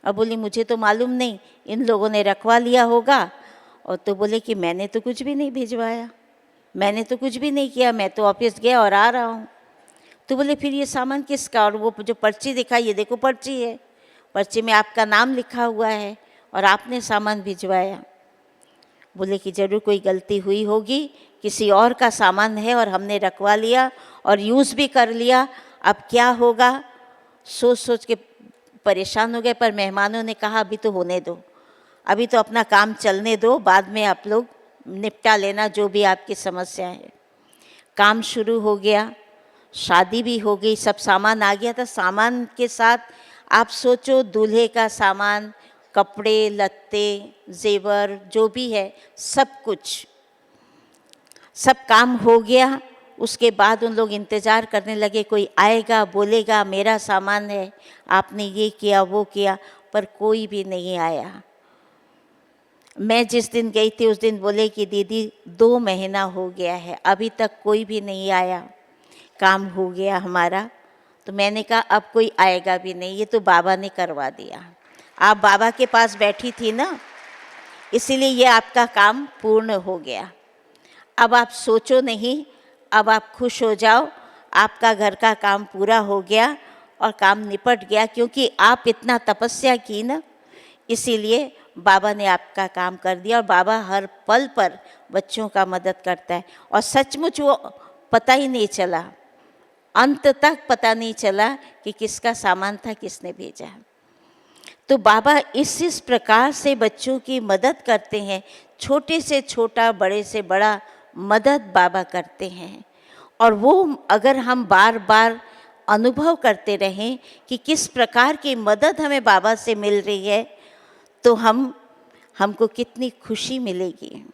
B: और बोली मुझे तो मालूम नहीं, इन लोगों ने रखवा लिया होगा। और तो बोले कि मैंने तो कुछ भी नहीं भिजवाया, मैंने तो कुछ भी नहीं किया, मैं तो ऑफिस गया और आ रहा हूँ। तो बोले फिर ये सामान किसका? और वो जो पर्ची दिखाई, ये देखो पर्ची है, पर्ची में आपका नाम लिखा हुआ है और आपने सामान भिजवाया। बोले कि ज़रूर कोई गलती हुई होगी, किसी और का सामान है और हमने रखवा लिया और यूज़ भी कर लिया, अब क्या होगा? सोच सोच के परेशान हो गए। पर मेहमानों ने कहा अभी तो होने दो, अभी तो अपना काम चलने दो, बाद में आप लोग निपटा लेना जो भी आपकी समस्या है। काम शुरू हो गया, शादी भी हो गई, सब सामान आ गया था। सामान के साथ आप सोचो दूल्हे का सामान, कपड़े लत्ते जेवर जो भी है, सब कुछ, सब काम हो गया। उसके बाद उन लोग इंतज़ार करने लगे कोई आएगा बोलेगा मेरा सामान है, आपने ये किया वो किया, पर कोई भी नहीं आया। मैं जिस दिन गई थी उस दिन बोले कि दीदी 2 महीना हो गया है, अभी तक कोई भी नहीं आया, काम हो गया हमारा। तो मैंने कहा अब कोई आएगा भी नहीं, ये तो बाबा ने करवा दिया। आप बाबा के पास बैठी थी ना, इसीलिए ये आपका काम पूर्ण हो गया। अब आप सोचो नहीं, अब आप खुश हो जाओ, आपका घर का काम पूरा हो गया और काम निपट गया, क्योंकि आप इतना तपस्या की ना, इसीलिए बाबा ने आपका काम कर दिया। और बाबा हर पल पर बच्चों का मदद करता है। और सचमुच वो पता ही नहीं चला, अंत तक पता नहीं चला कि किसका सामान था, किसने भेजा। तो बाबा इस प्रकार से बच्चों की मदद करते हैं, छोटे से छोटा बड़े से बड़ा मदद बाबा करते हैं। और वो अगर हम बार बार अनुभव करते रहें कि किस प्रकार की मदद हमें बाबा से मिल रही है, तो हमको कितनी खुशी मिलेगी।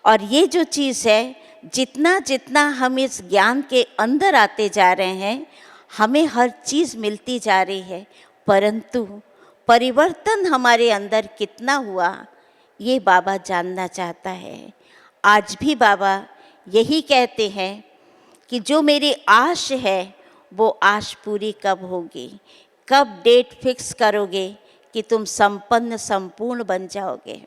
B: और ये जो चीज़ है, जितना जितना हम इस ज्ञान के अंदर आते जा रहे हैं, हमें हर चीज़ मिलती जा रही है, परंतु परिवर्तन हमारे अंदर कितना हुआ, ये बाबा जानना चाहता है। आज भी बाबा यही कहते हैं कि जो मेरी आश है वो आश पूरी कब होगी, कब डेट फिक्स करोगे कि तुम संपन्न संपूर्ण बन जाओगे।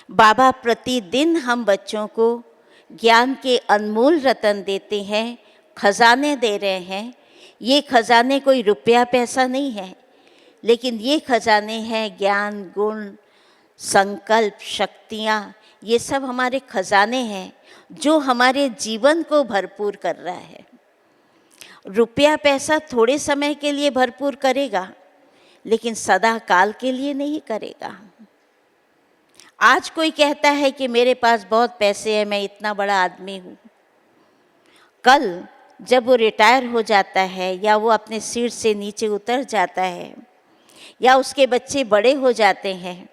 B: बाबा प्रतिदिन हम बच्चों को ज्ञान के अनमोल रतन देते हैं, खजाने दे रहे हैं। ये खजाने कोई रुपया पैसा नहीं है, लेकिन ये खजाने हैं ज्ञान, गुण, संकल्प, शक्तियाँ, ये सब हमारे खजाने हैं जो हमारे जीवन को भरपूर कर रहा है। रुपया पैसा थोड़े समय के लिए भरपूर करेगा, लेकिन सदा काल के लिए नहीं करेगा। आज कोई कहता है कि मेरे पास बहुत पैसे हैं, मैं इतना बड़ा आदमी हूँ, कल जब वो रिटायर हो जाता है या वो अपने सीट से नीचे उतर जाता है या उसके बच्चे बड़े हो जाते हैं,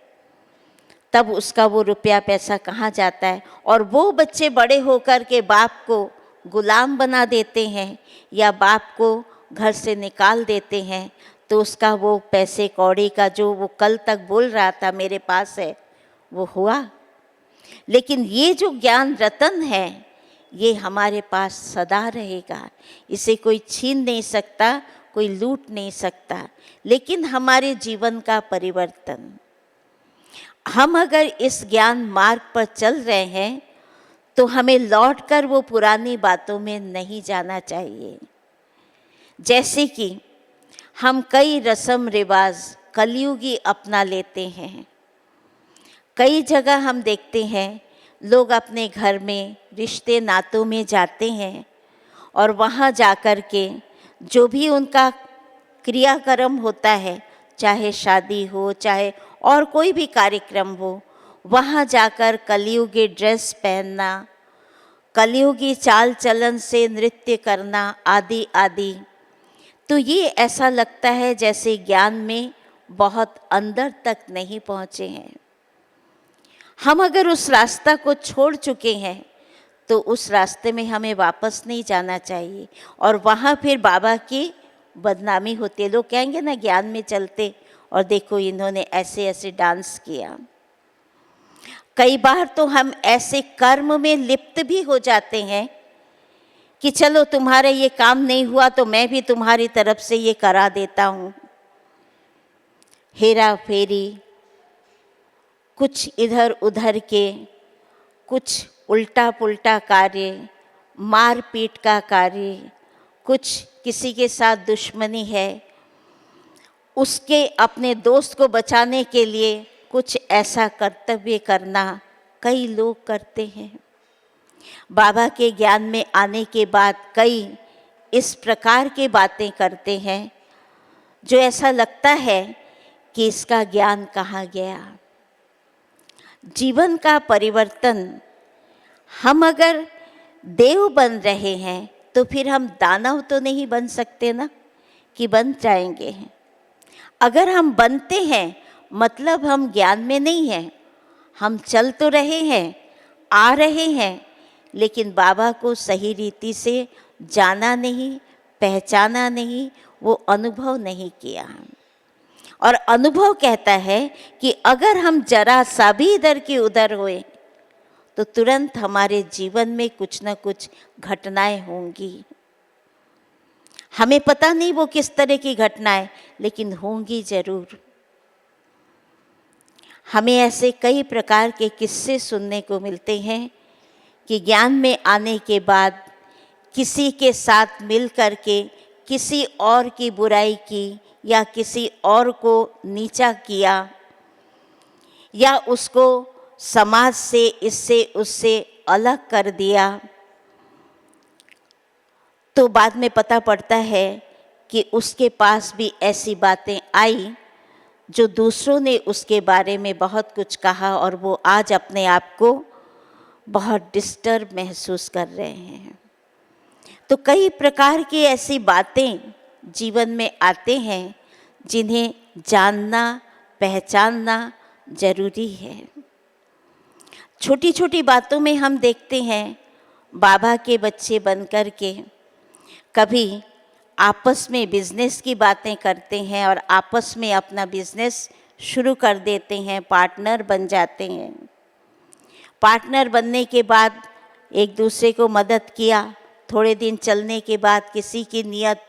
B: तब उसका वो रुपया पैसा कहाँ जाता है। और वो बच्चे बड़े होकर के बाप को गुलाम बना देते हैं या बाप को घर से निकाल देते हैं, तो उसका वो पैसे कौड़ी का जो वो कल तक बोल रहा था मेरे पास है, वो हुआ। लेकिन ये जो ज्ञान रतन है, ये हमारे पास सदा रहेगा, इसे कोई छीन नहीं सकता, कोई लूट नहीं सकता। लेकिन हमारे जीवन का परिवर्तन, हम अगर इस ज्ञान मार्ग पर चल रहे हैं तो हमें लौटकर वो पुरानी बातों में नहीं जाना चाहिए। जैसे कि हम कई रस्म रिवाज कलयुगी अपना लेते हैं। कई जगह हम देखते हैं लोग अपने घर में रिश्ते नातों में जाते हैं और वहाँ जाकर के जो भी उनका क्रियाक्रम होता है, चाहे शादी हो चाहे और कोई भी कार्यक्रम हो, वहाँ जाकर कलयुगी ड्रेस पहनना, कलयुगी चाल चलन से नृत्य करना आदि आदि। तो ये ऐसा लगता है जैसे ज्ञान में बहुत अंदर तक नहीं पहुँचे हैं। हम अगर उस रास्ता को छोड़ चुके हैं तो उस रास्ते में हमें वापस नहीं जाना चाहिए, और वहाँ फिर बाबा की बदनामी होती है। लोग कहेंगे ना ज्ञान में चलते और देखो इन्होंने ऐसे ऐसे डांस किया। कई बार तो हम ऐसे कर्म में लिप्त भी हो जाते हैं कि चलो तुम्हारा ये काम नहीं हुआ तो मैं भी तुम्हारी तरफ से ये करा देता हूँ। हेरा फेरी, कुछ इधर उधर के, कुछ उल्टा पुल्टा कार्य, मारपीट का कार्य, कुछ किसी के साथ दुश्मनी है, उसके अपने दोस्त को बचाने के लिए कुछ ऐसा कर्तव्य करना कई लोग करते हैं। बाबा के ज्ञान में आने के बाद कई इस प्रकार की बातें करते हैं जो ऐसा लगता है कि इसका ज्ञान कहाँ गया। जीवन का परिवर्तन, हम अगर देव बन रहे हैं तो फिर हम दानव तो नहीं बन सकते ना, कि बन जाएंगे। अगर हम बनते हैं मतलब हम ज्ञान में नहीं हैं, हम चल तो रहे हैं, आ रहे हैं, लेकिन बाबा को सही रीति से जाना नहीं, पहचाना नहीं, वो अनुभव नहीं किया। और अनुभव कहता है कि अगर हम जरा सा भी इधर की उधर होए तो तुरंत हमारे जीवन में कुछ न कुछ घटनाएं होंगी। हमें पता नहीं वो किस तरह की घटनाएं, लेकिन होंगी जरूर। हमें ऐसे कई प्रकार के किस्से सुनने को मिलते हैं कि ज्ञान में आने के बाद किसी के साथ मिल कर के किसी और की बुराई की या किसी और को नीचा किया या उसको समाज से इससे उससे अलग कर दिया, तो बाद में पता पड़ता है कि उसके पास भी ऐसी बातें आई जो दूसरों ने उसके बारे में बहुत कुछ कहा और वो आज अपने आप को बहुत डिस्टर्ब महसूस कर रहे हैं। तो कई प्रकार की ऐसी बातें जीवन में आते हैं जिन्हें जानना, पहचानना जरूरी है। छोटी छोटी बातों में हम देखते हैं बाबा के बच्चे बनकर के कभी आपस में बिजनेस की बातें करते हैं और आपस में अपना बिजनेस शुरू कर देते हैं, पार्टनर बन जाते हैं। पार्टनर बनने के बाद एक दूसरे को मदद किया, थोड़े दिन चलने के बाद किसी की नीयत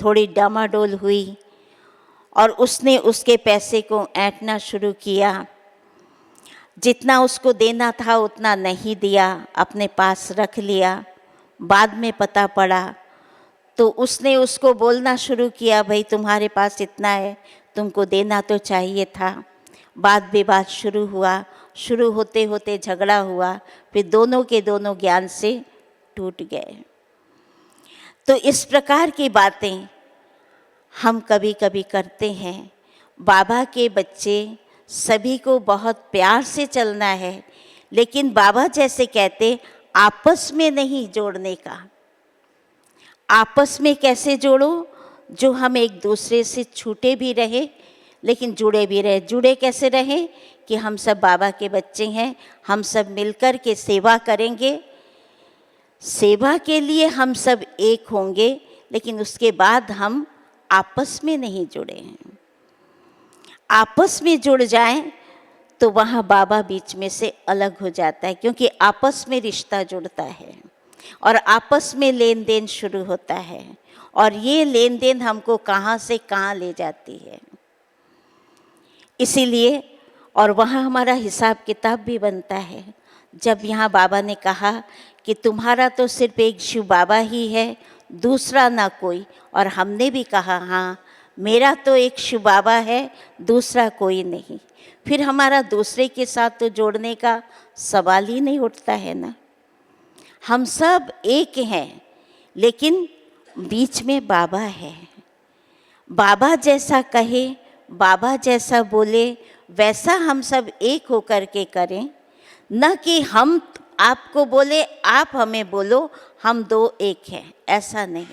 B: थोड़ी डामाडोल हुई और उसने उसके पैसे को ऐंठना शुरू किया। जितना उसको देना था उतना नहीं दिया, अपने पास रख लिया। बाद में पता पड़ा तो उसने उसको बोलना शुरू किया, भाई तुम्हारे पास इतना है, तुमको देना तो चाहिए था। वाद विवाद शुरू हुआ, शुरू होते होते झगड़ा हुआ, फिर दोनों के दोनों ज्ञान से टूट गए। तो इस प्रकार की बातें हम कभी कभी करते हैं। बाबा के बच्चे सभी को बहुत प्यार से चलना है, लेकिन बाबा जैसे कहते आपस में नहीं जोड़ने का। आपस में कैसे जोड़ो? जो हम एक दूसरे से छूटे भी रहे लेकिन जुड़े भी रहे। जुड़े कैसे रहे? कि हम सब बाबा के बच्चे हैं, हम सब मिलकर के सेवा करेंगे, सेवा के लिए हम सब एक होंगे, लेकिन उसके बाद हम आपस में नहीं जुड़े हैं। आपस में जुड़ जाएं तो वहाँ बाबा बीच में से अलग हो जाता है, क्योंकि आपस में रिश्ता जुड़ता है और आपस में लेन देन शुरू होता है, और ये लेन देन हमको कहाँ से कहाँ ले जाती है। इसीलिए और वहाँ हमारा हिसाब किताब भी बनता है। जब यहाँ बाबा ने कहा कि तुम्हारा तो सिर्फ एक शिव बाबा ही है, दूसरा ना कोई, और हमने भी कहा हाँ मेरा तो एक शिव बाबा है, दूसरा कोई नहीं, फिर हमारा दूसरे के साथ तो जोड़ने का सवाल ही नहीं उठता है ना। हम सब एक हैं, लेकिन बीच में बाबा है। बाबा जैसा कहे, बाबा जैसा बोले, वैसा हम सब एक होकर के करें, न कि हम आपको बोले आप हमें बोलो, हम दो एक हैं, ऐसा नहीं।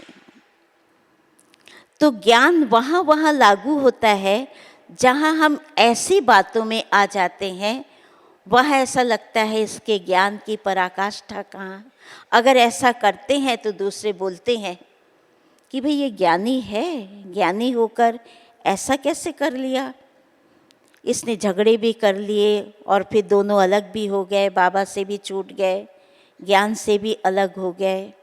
B: तो ज्ञान वहाँ लागू होता है जहाँ हम ऐसी बातों में आ जाते हैं, वह ऐसा लगता है इसके ज्ञान की पराकाष्ठा कहाँ। अगर ऐसा करते हैं तो दूसरे बोलते हैं कि भाई ये ज्ञानी है, ज्ञानी होकर ऐसा कैसे कर लिया। इसने झगड़े भी कर लिए और फिर दोनों अलग भी हो गए, बाबा से भी छूट गए, ज्ञान से भी अलग हो गए।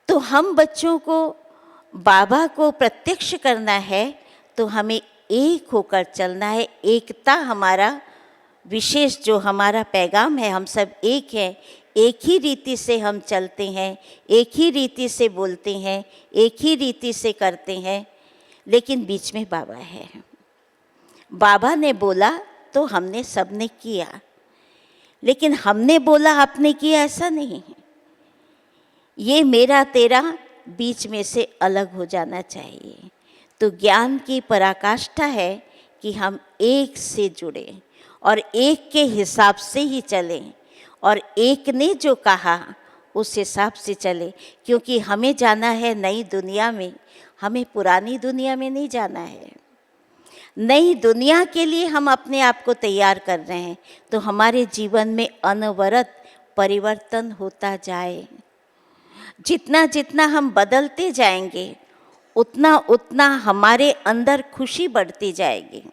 B: तो हम बच्चों को बाबा को प्रत्यक्ष करना है तो हमें एक होकर चलना है। एकता हमारा विशेष जो हमारा पैगाम है, हम सब एक हैं, एक ही रीति से हम चलते हैं, एक ही रीति से बोलते हैं, एक ही रीति से करते हैं, लेकिन बीच में बाबा है। बाबा ने बोला तो हमने सबने किया, लेकिन हमने बोला आपने किया ऐसा नहीं है। ये मेरा तेरा बीच में से अलग हो जाना चाहिए। तो ज्ञान की पराकाष्ठा है कि हम एक से जुड़े और एक के हिसाब से ही चलें और एक ने जो कहा उस हिसाब से चले, क्योंकि हमें जाना है नई दुनिया में, हमें पुरानी दुनिया में नहीं जाना है। नई दुनिया के लिए हम अपने आप को तैयार कर रहे हैं, तो हमारे जीवन में अनवरत परिवर्तन होता जाए। जितना जितना हम बदलते जाएंगे उतना उतना हमारे अंदर खुशी बढ़ती जाएगी।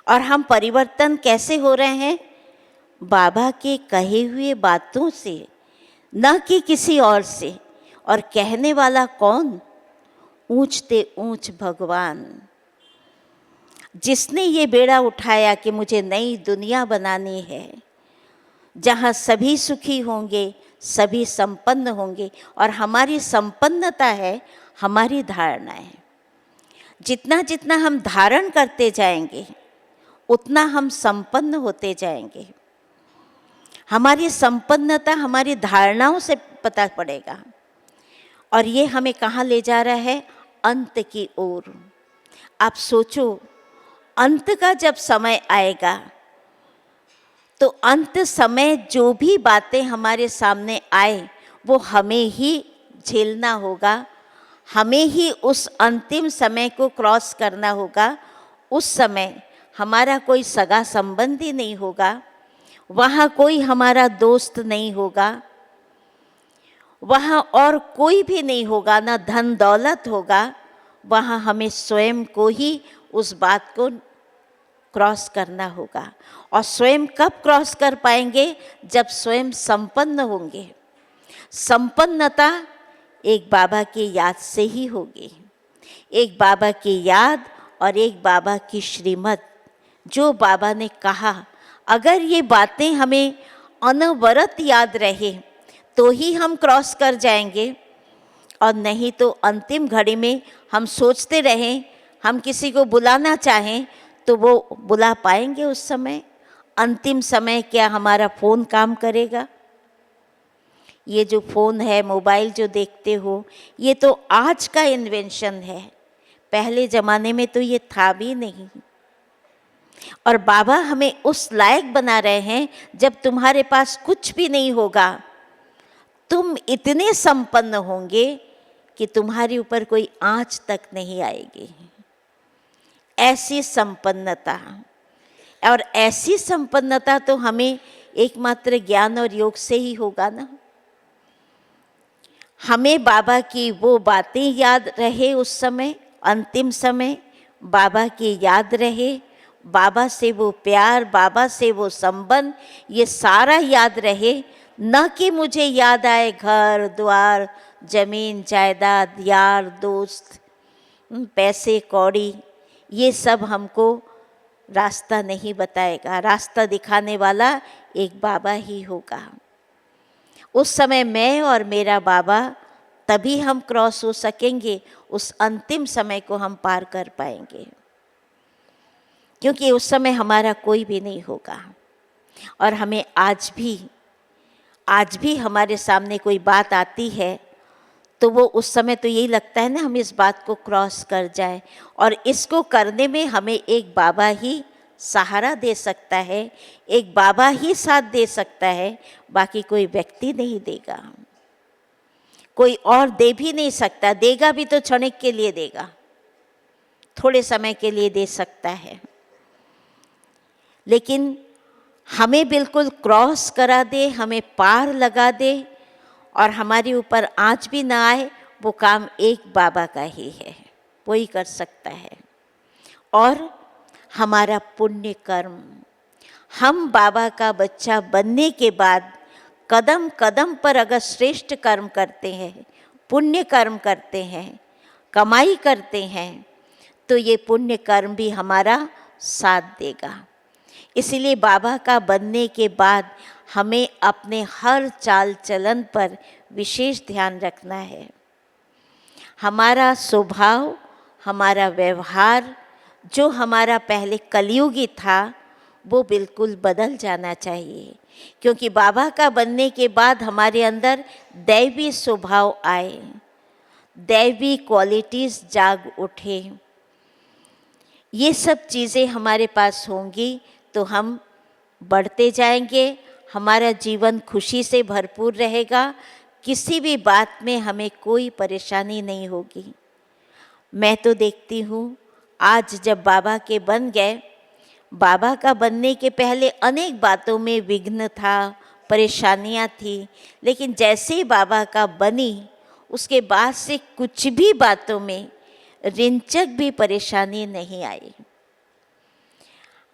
B: और हम परिवर्तन कैसे हो रहे हैं? बाबा के कहे हुए बातों से, न कि किसी और से। और कहने वाला कौन? ऊंचते ऊंच भगवान, जिसने ये बेड़ा उठाया कि मुझे नई दुनिया बनानी है जहाँ सभी सुखी होंगे, सभी संपन्न होंगे। और हमारी संपन्नता है हमारी धारणा है। जितना जितना हम धारण करते जाएंगे उतना हम संपन्न होते जाएंगे। हमारी संपन्नता हमारी धारणाओं से पता पड़ेगा। और ये हमें कहाँ ले जा रहा है? अंत की ओर। आप सोचो, अंत का जब समय आएगा तो अंत समय जो भी बातें हमारे सामने आए वो हमें ही झेलना होगा, हमें ही उस अंतिम समय को क्रॉस करना होगा। उस समय हमारा कोई सगा संबंधी नहीं होगा, वहाँ कोई हमारा दोस्त नहीं होगा, वहाँ और कोई भी नहीं होगा, ना धन दौलत होगा। वहाँ हमें स्वयं को ही उस बात को क्रॉस करना होगा। और स्वयं कब क्रॉस कर पाएंगे? जब स्वयं संपन्न होंगे। संपन्नता एक बाबा की याद से ही होगी। एक बाबा की याद और एक बाबा की श्रीमत, जो बाबा ने कहा, अगर ये बातें हमें अनवरत याद रहे तो ही हम क्रॉस कर जाएंगे। और नहीं तो अंतिम घड़ी में हम सोचते रहें, हम किसी को बुलाना चाहें तो वो बुला पाएंगे उस समय? अंतिम समय क्या हमारा फ़ोन काम करेगा? ये जो फ़ोन है, मोबाइल जो देखते हो, ये तो आज का इन्वेंशन है। पहले ज़माने में तो ये था भी नहीं। और बाबा हमें उस लायक बना रहे हैं, जब तुम्हारे पास कुछ भी नहीं होगा तुम इतने संपन्न होंगे कि तुम्हारे ऊपर कोई आँच तक नहीं आएगी। ऐसी संपन्नता, और ऐसी संपन्नता तो हमें एकमात्र ज्ञान और योग से ही होगा ना। हमें बाबा की वो बातें याद रहे उस समय, अंतिम समय बाबा की याद रहे, बाबा से वो प्यार, बाबा से वो संबंध, ये सारा याद रहे। न कि मुझे याद आए घर द्वार, जमीन जायदाद, यार दोस्त, पैसे कौड़ी, ये सब हमको रास्ता नहीं बताएगा। रास्ता दिखाने वाला एक बाबा ही होगा। उस समय मैं और मेरा बाबा, तभी हम क्रॉस हो सकेंगे, उस अंतिम समय को हम पार कर पाएंगे। क्योंकि उस समय हमारा कोई भी नहीं होगा। और हमें आज भी हमारे सामने कोई बात आती है तो वो उस समय तो यही लगता है ना, हम इस बात को क्रॉस कर जाएं। और इसको करने में हमें एक बाबा ही सहारा दे सकता है, एक बाबा ही साथ दे सकता है, बाकी कोई व्यक्ति नहीं देगा, कोई और दे भी नहीं सकता। देगा भी तो क्षणिक के लिए देगा, थोड़े समय के लिए दे सकता है, लेकिन हमें बिल्कुल क्रॉस करा दे, हमें पार लगा दे और हमारे ऊपर आँच भी ना आए, वो काम एक बाबा का ही है, वो ही कर सकता है। और हमारा पुण्य कर्म। हम बाबा का बच्चा बनने के बाद कदम कदम पर अगर श्रेष्ठ कर्म करते हैं, पुण्य कर्म करते हैं, कमाई करते हैं, तो ये पुण्य कर्म भी हमारा साथ देगा। इसीलिए बाबा का बनने के बाद हमें अपने हर चाल चलन पर विशेष ध्यान रखना है। हमारा स्वभाव, हमारा व्यवहार जो हमारा पहले कलयुगी था वो बिल्कुल बदल जाना चाहिए, क्योंकि बाबा का बनने के बाद हमारे अंदर दैवी स्वभाव आए, दैवी क्वालिटीज़ जाग उठे। ये सब चीज़ें हमारे पास होंगी तो हम बढ़ते जाएंगे, हमारा जीवन खुशी से भरपूर रहेगा, किसी भी बात में हमें कोई परेशानी नहीं होगी। मैं तो देखती हूँ आज जब बाबा के बन गए, बाबा का बनने के पहले अनेक बातों में विघ्न था, परेशानियाँ थी, लेकिन जैसे ही बाबा का बनी उसके बाद से कुछ भी बातों में रिंचक भी परेशानी नहीं आई।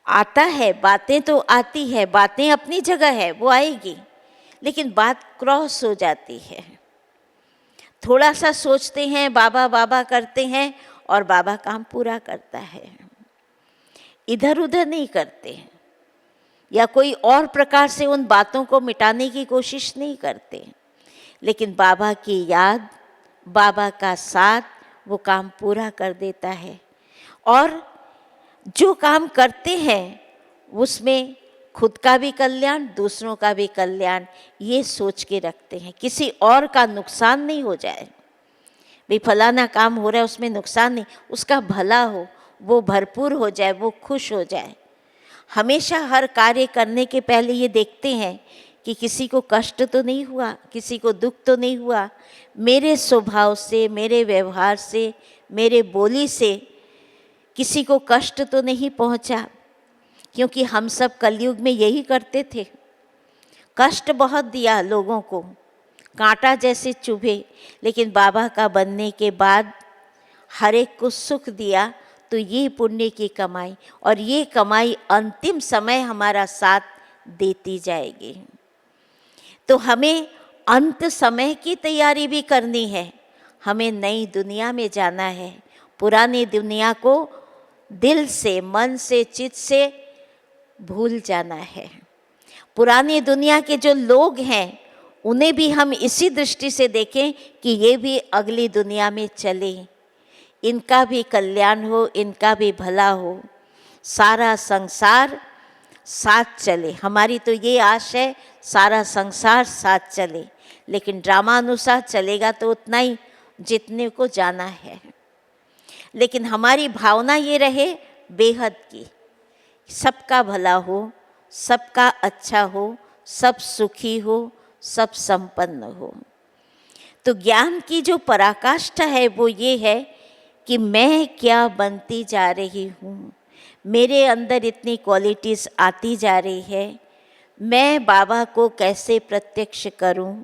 B: आता है, बातें तो आती है, बातें अपनी जगह है, वो आएगी, लेकिन बात क्रॉस हो जाती है। थोड़ा सा सोचते हैं, बाबा बाबा करते हैं और बाबा काम पूरा करता है, इधर उधर नहीं करते हैं, या कोई और प्रकार से उन बातों को मिटाने की कोशिश नहीं करते, लेकिन बाबा की याद, बाबा का साथ वो काम पूरा कर देता है। और जो काम करते हैं उसमें खुद का भी कल्याण, दूसरों का भी कल्याण, ये सोच के रखते हैं, किसी और का नुकसान नहीं हो जाए। भाई फलाना काम हो रहा है उसमें नुकसान नहीं, उसका भला हो, वो भरपूर हो जाए, वो खुश हो जाए। हमेशा हर कार्य करने के पहले ये देखते हैं कि किसी को कष्ट तो नहीं हुआ, किसी को दुख तो नहीं हुआ, मेरे स्वभाव से, मेरे व्यवहार से, मेरे बोली से किसी को कष्ट तो नहीं पहुंचा, क्योंकि हम सब कलयुग में यही करते थे। कष्ट बहुत दिया लोगों को, कांटा जैसे चुभे, लेकिन बाबा का बनने के बाद हर एक को सुख दिया। तो ये पुण्य की कमाई, और ये कमाई अंतिम समय हमारा साथ देती जाएगी। तो हमें अंत समय की तैयारी भी करनी है। हमें नई दुनिया में जाना है, पुरानी दुनिया को दिल से, मन से, चित्त से भूल जाना है। पुरानी दुनिया के जो लोग हैं उन्हें भी हम इसी दृष्टि से देखें कि ये भी अगली दुनिया में चले, इनका भी कल्याण हो, इनका भी भला हो, सारा संसार साथ चले। हमारी तो ये आश है सारा संसार साथ चले, लेकिन ड्रामा अनुसार चलेगा तो उतना ही जितने को जाना है। लेकिन हमारी भावना ये रहे बेहद की, सबका भला हो, सबका अच्छा हो, सब सुखी हो, सब संपन्न हो। तो ज्ञान की जो पराकाष्ठा है वो ये है कि मैं क्या बनती जा रही हूँ, मेरे अंदर इतनी क्वालिटीज़ आती जा रही है, मैं बाबा को कैसे प्रत्यक्ष करूं,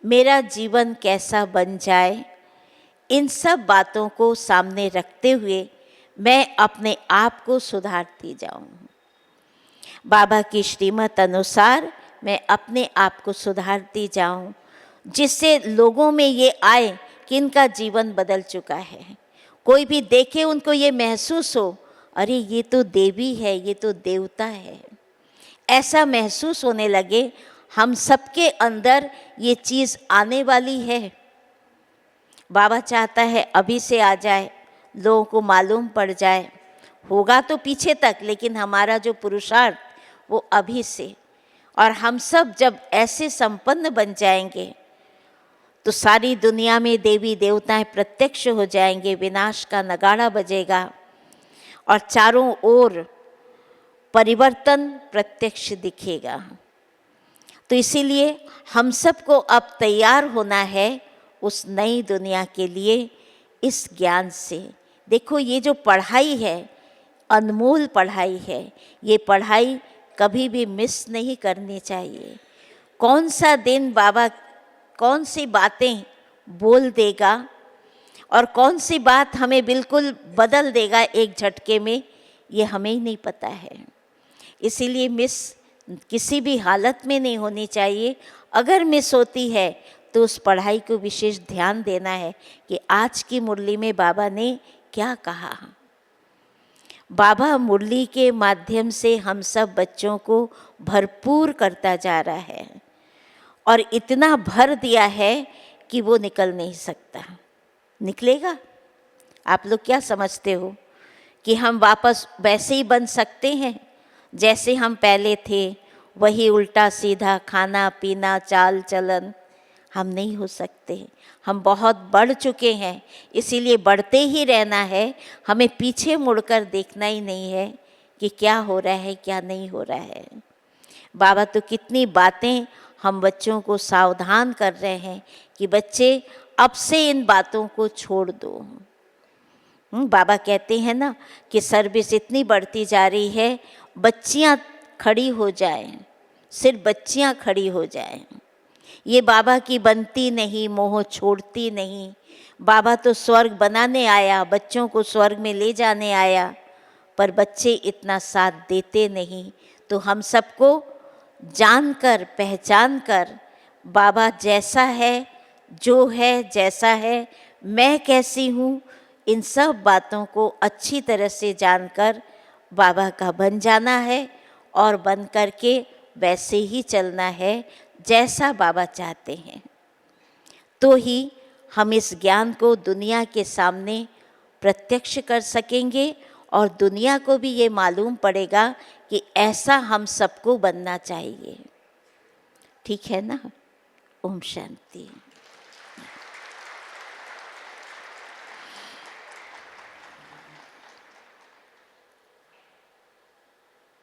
B: मेरा जीवन कैसा बन जाए। इन सब बातों को सामने रखते हुए मैं अपने आप को सुधारती जाऊं। बाबा की श्रीमत अनुसार मैं अपने आप को सुधारती जाऊं, जिससे लोगों में ये आए कि इनका जीवन बदल चुका है। कोई भी देखे उनको ये महसूस हो, अरे ये तो देवी है, ये तो देवता है, ऐसा महसूस होने लगे। हम सबके अंदर ये चीज़ आने वाली है। बाबा चाहता है अभी से आ जाए, लोगों को मालूम पड़ जाए। होगा तो पीछे तक, लेकिन हमारा जो पुरुषार्थ वो अभी से। और हम सब जब ऐसे संपन्न बन जाएंगे तो सारी दुनिया में देवी देवताएं प्रत्यक्ष हो जाएंगे, विनाश का नगाड़ा बजेगा और चारों ओर परिवर्तन प्रत्यक्ष दिखेगा। तो इसीलिए हम सबको अब तैयार होना है उस नई दुनिया के लिए, इस ज्ञान से। देखो ये जो पढ़ाई है, अनमोल पढ़ाई है, ये पढ़ाई कभी भी मिस नहीं करनी चाहिए। कौन सा दिन बाबा कौन सी बातें बोल देगा और कौन सी बात हमें बिल्कुल बदल देगा एक झटके में, ये हमें ही नहीं पता है। इसीलिए मिस किसी भी हालत में नहीं होनी चाहिए। अगर मिस होती है तो उस पढ़ाई को विशेष ध्यान देना है कि आज की मुरली में बाबा ने क्या कहा। बाबा मुरली के माध्यम से हम सब बच्चों को भरपूर करता जा रहा है और इतना भर दिया है कि वो निकल नहीं सकता। निकलेगा? आप लोग क्या समझते हो कि हम वापस वैसे ही बन सकते हैं जैसे हम पहले थे, वही उल्टा सीधा खाना पीना चाल चलन? हम नहीं हो सकते। हम बहुत बढ़ चुके हैं, इसीलिए बढ़ते ही रहना है। हमें पीछे मुड़कर देखना ही नहीं है कि क्या हो रहा है क्या नहीं हो रहा है। बाबा तो कितनी बातें हम बच्चों को सावधान कर रहे हैं कि बच्चे अब से इन बातों को छोड़ दो। बाबा कहते हैं ना कि सर्विस इतनी बढ़ती जा रही है, बच्चियां खड़ी हो जाएं, सिर्फ बच्चियां खड़ी हो जाएं। ये बाबा की बनती नहीं, मोह छोड़ती नहीं। बाबा तो स्वर्ग बनाने आया, बच्चों को स्वर्ग में ले जाने आया, पर बच्चे इतना साथ देते नहीं। तो हम सबको जानकर पहचान कर बाबा जैसा है, जो है जैसा है, मैं कैसी हूँ, इन सब बातों को अच्छी तरह से जानकर बाबा का बन जाना है और बन करके वैसे ही चलना है जैसा बाबा चाहते हैं। तो ही हम इस ज्ञान को दुनिया के सामने प्रत्यक्ष कर सकेंगे और दुनिया को भी ये मालूम पड़ेगा कि ऐसा हम सबको बनना चाहिए। ठीक है ना? ओम शांति।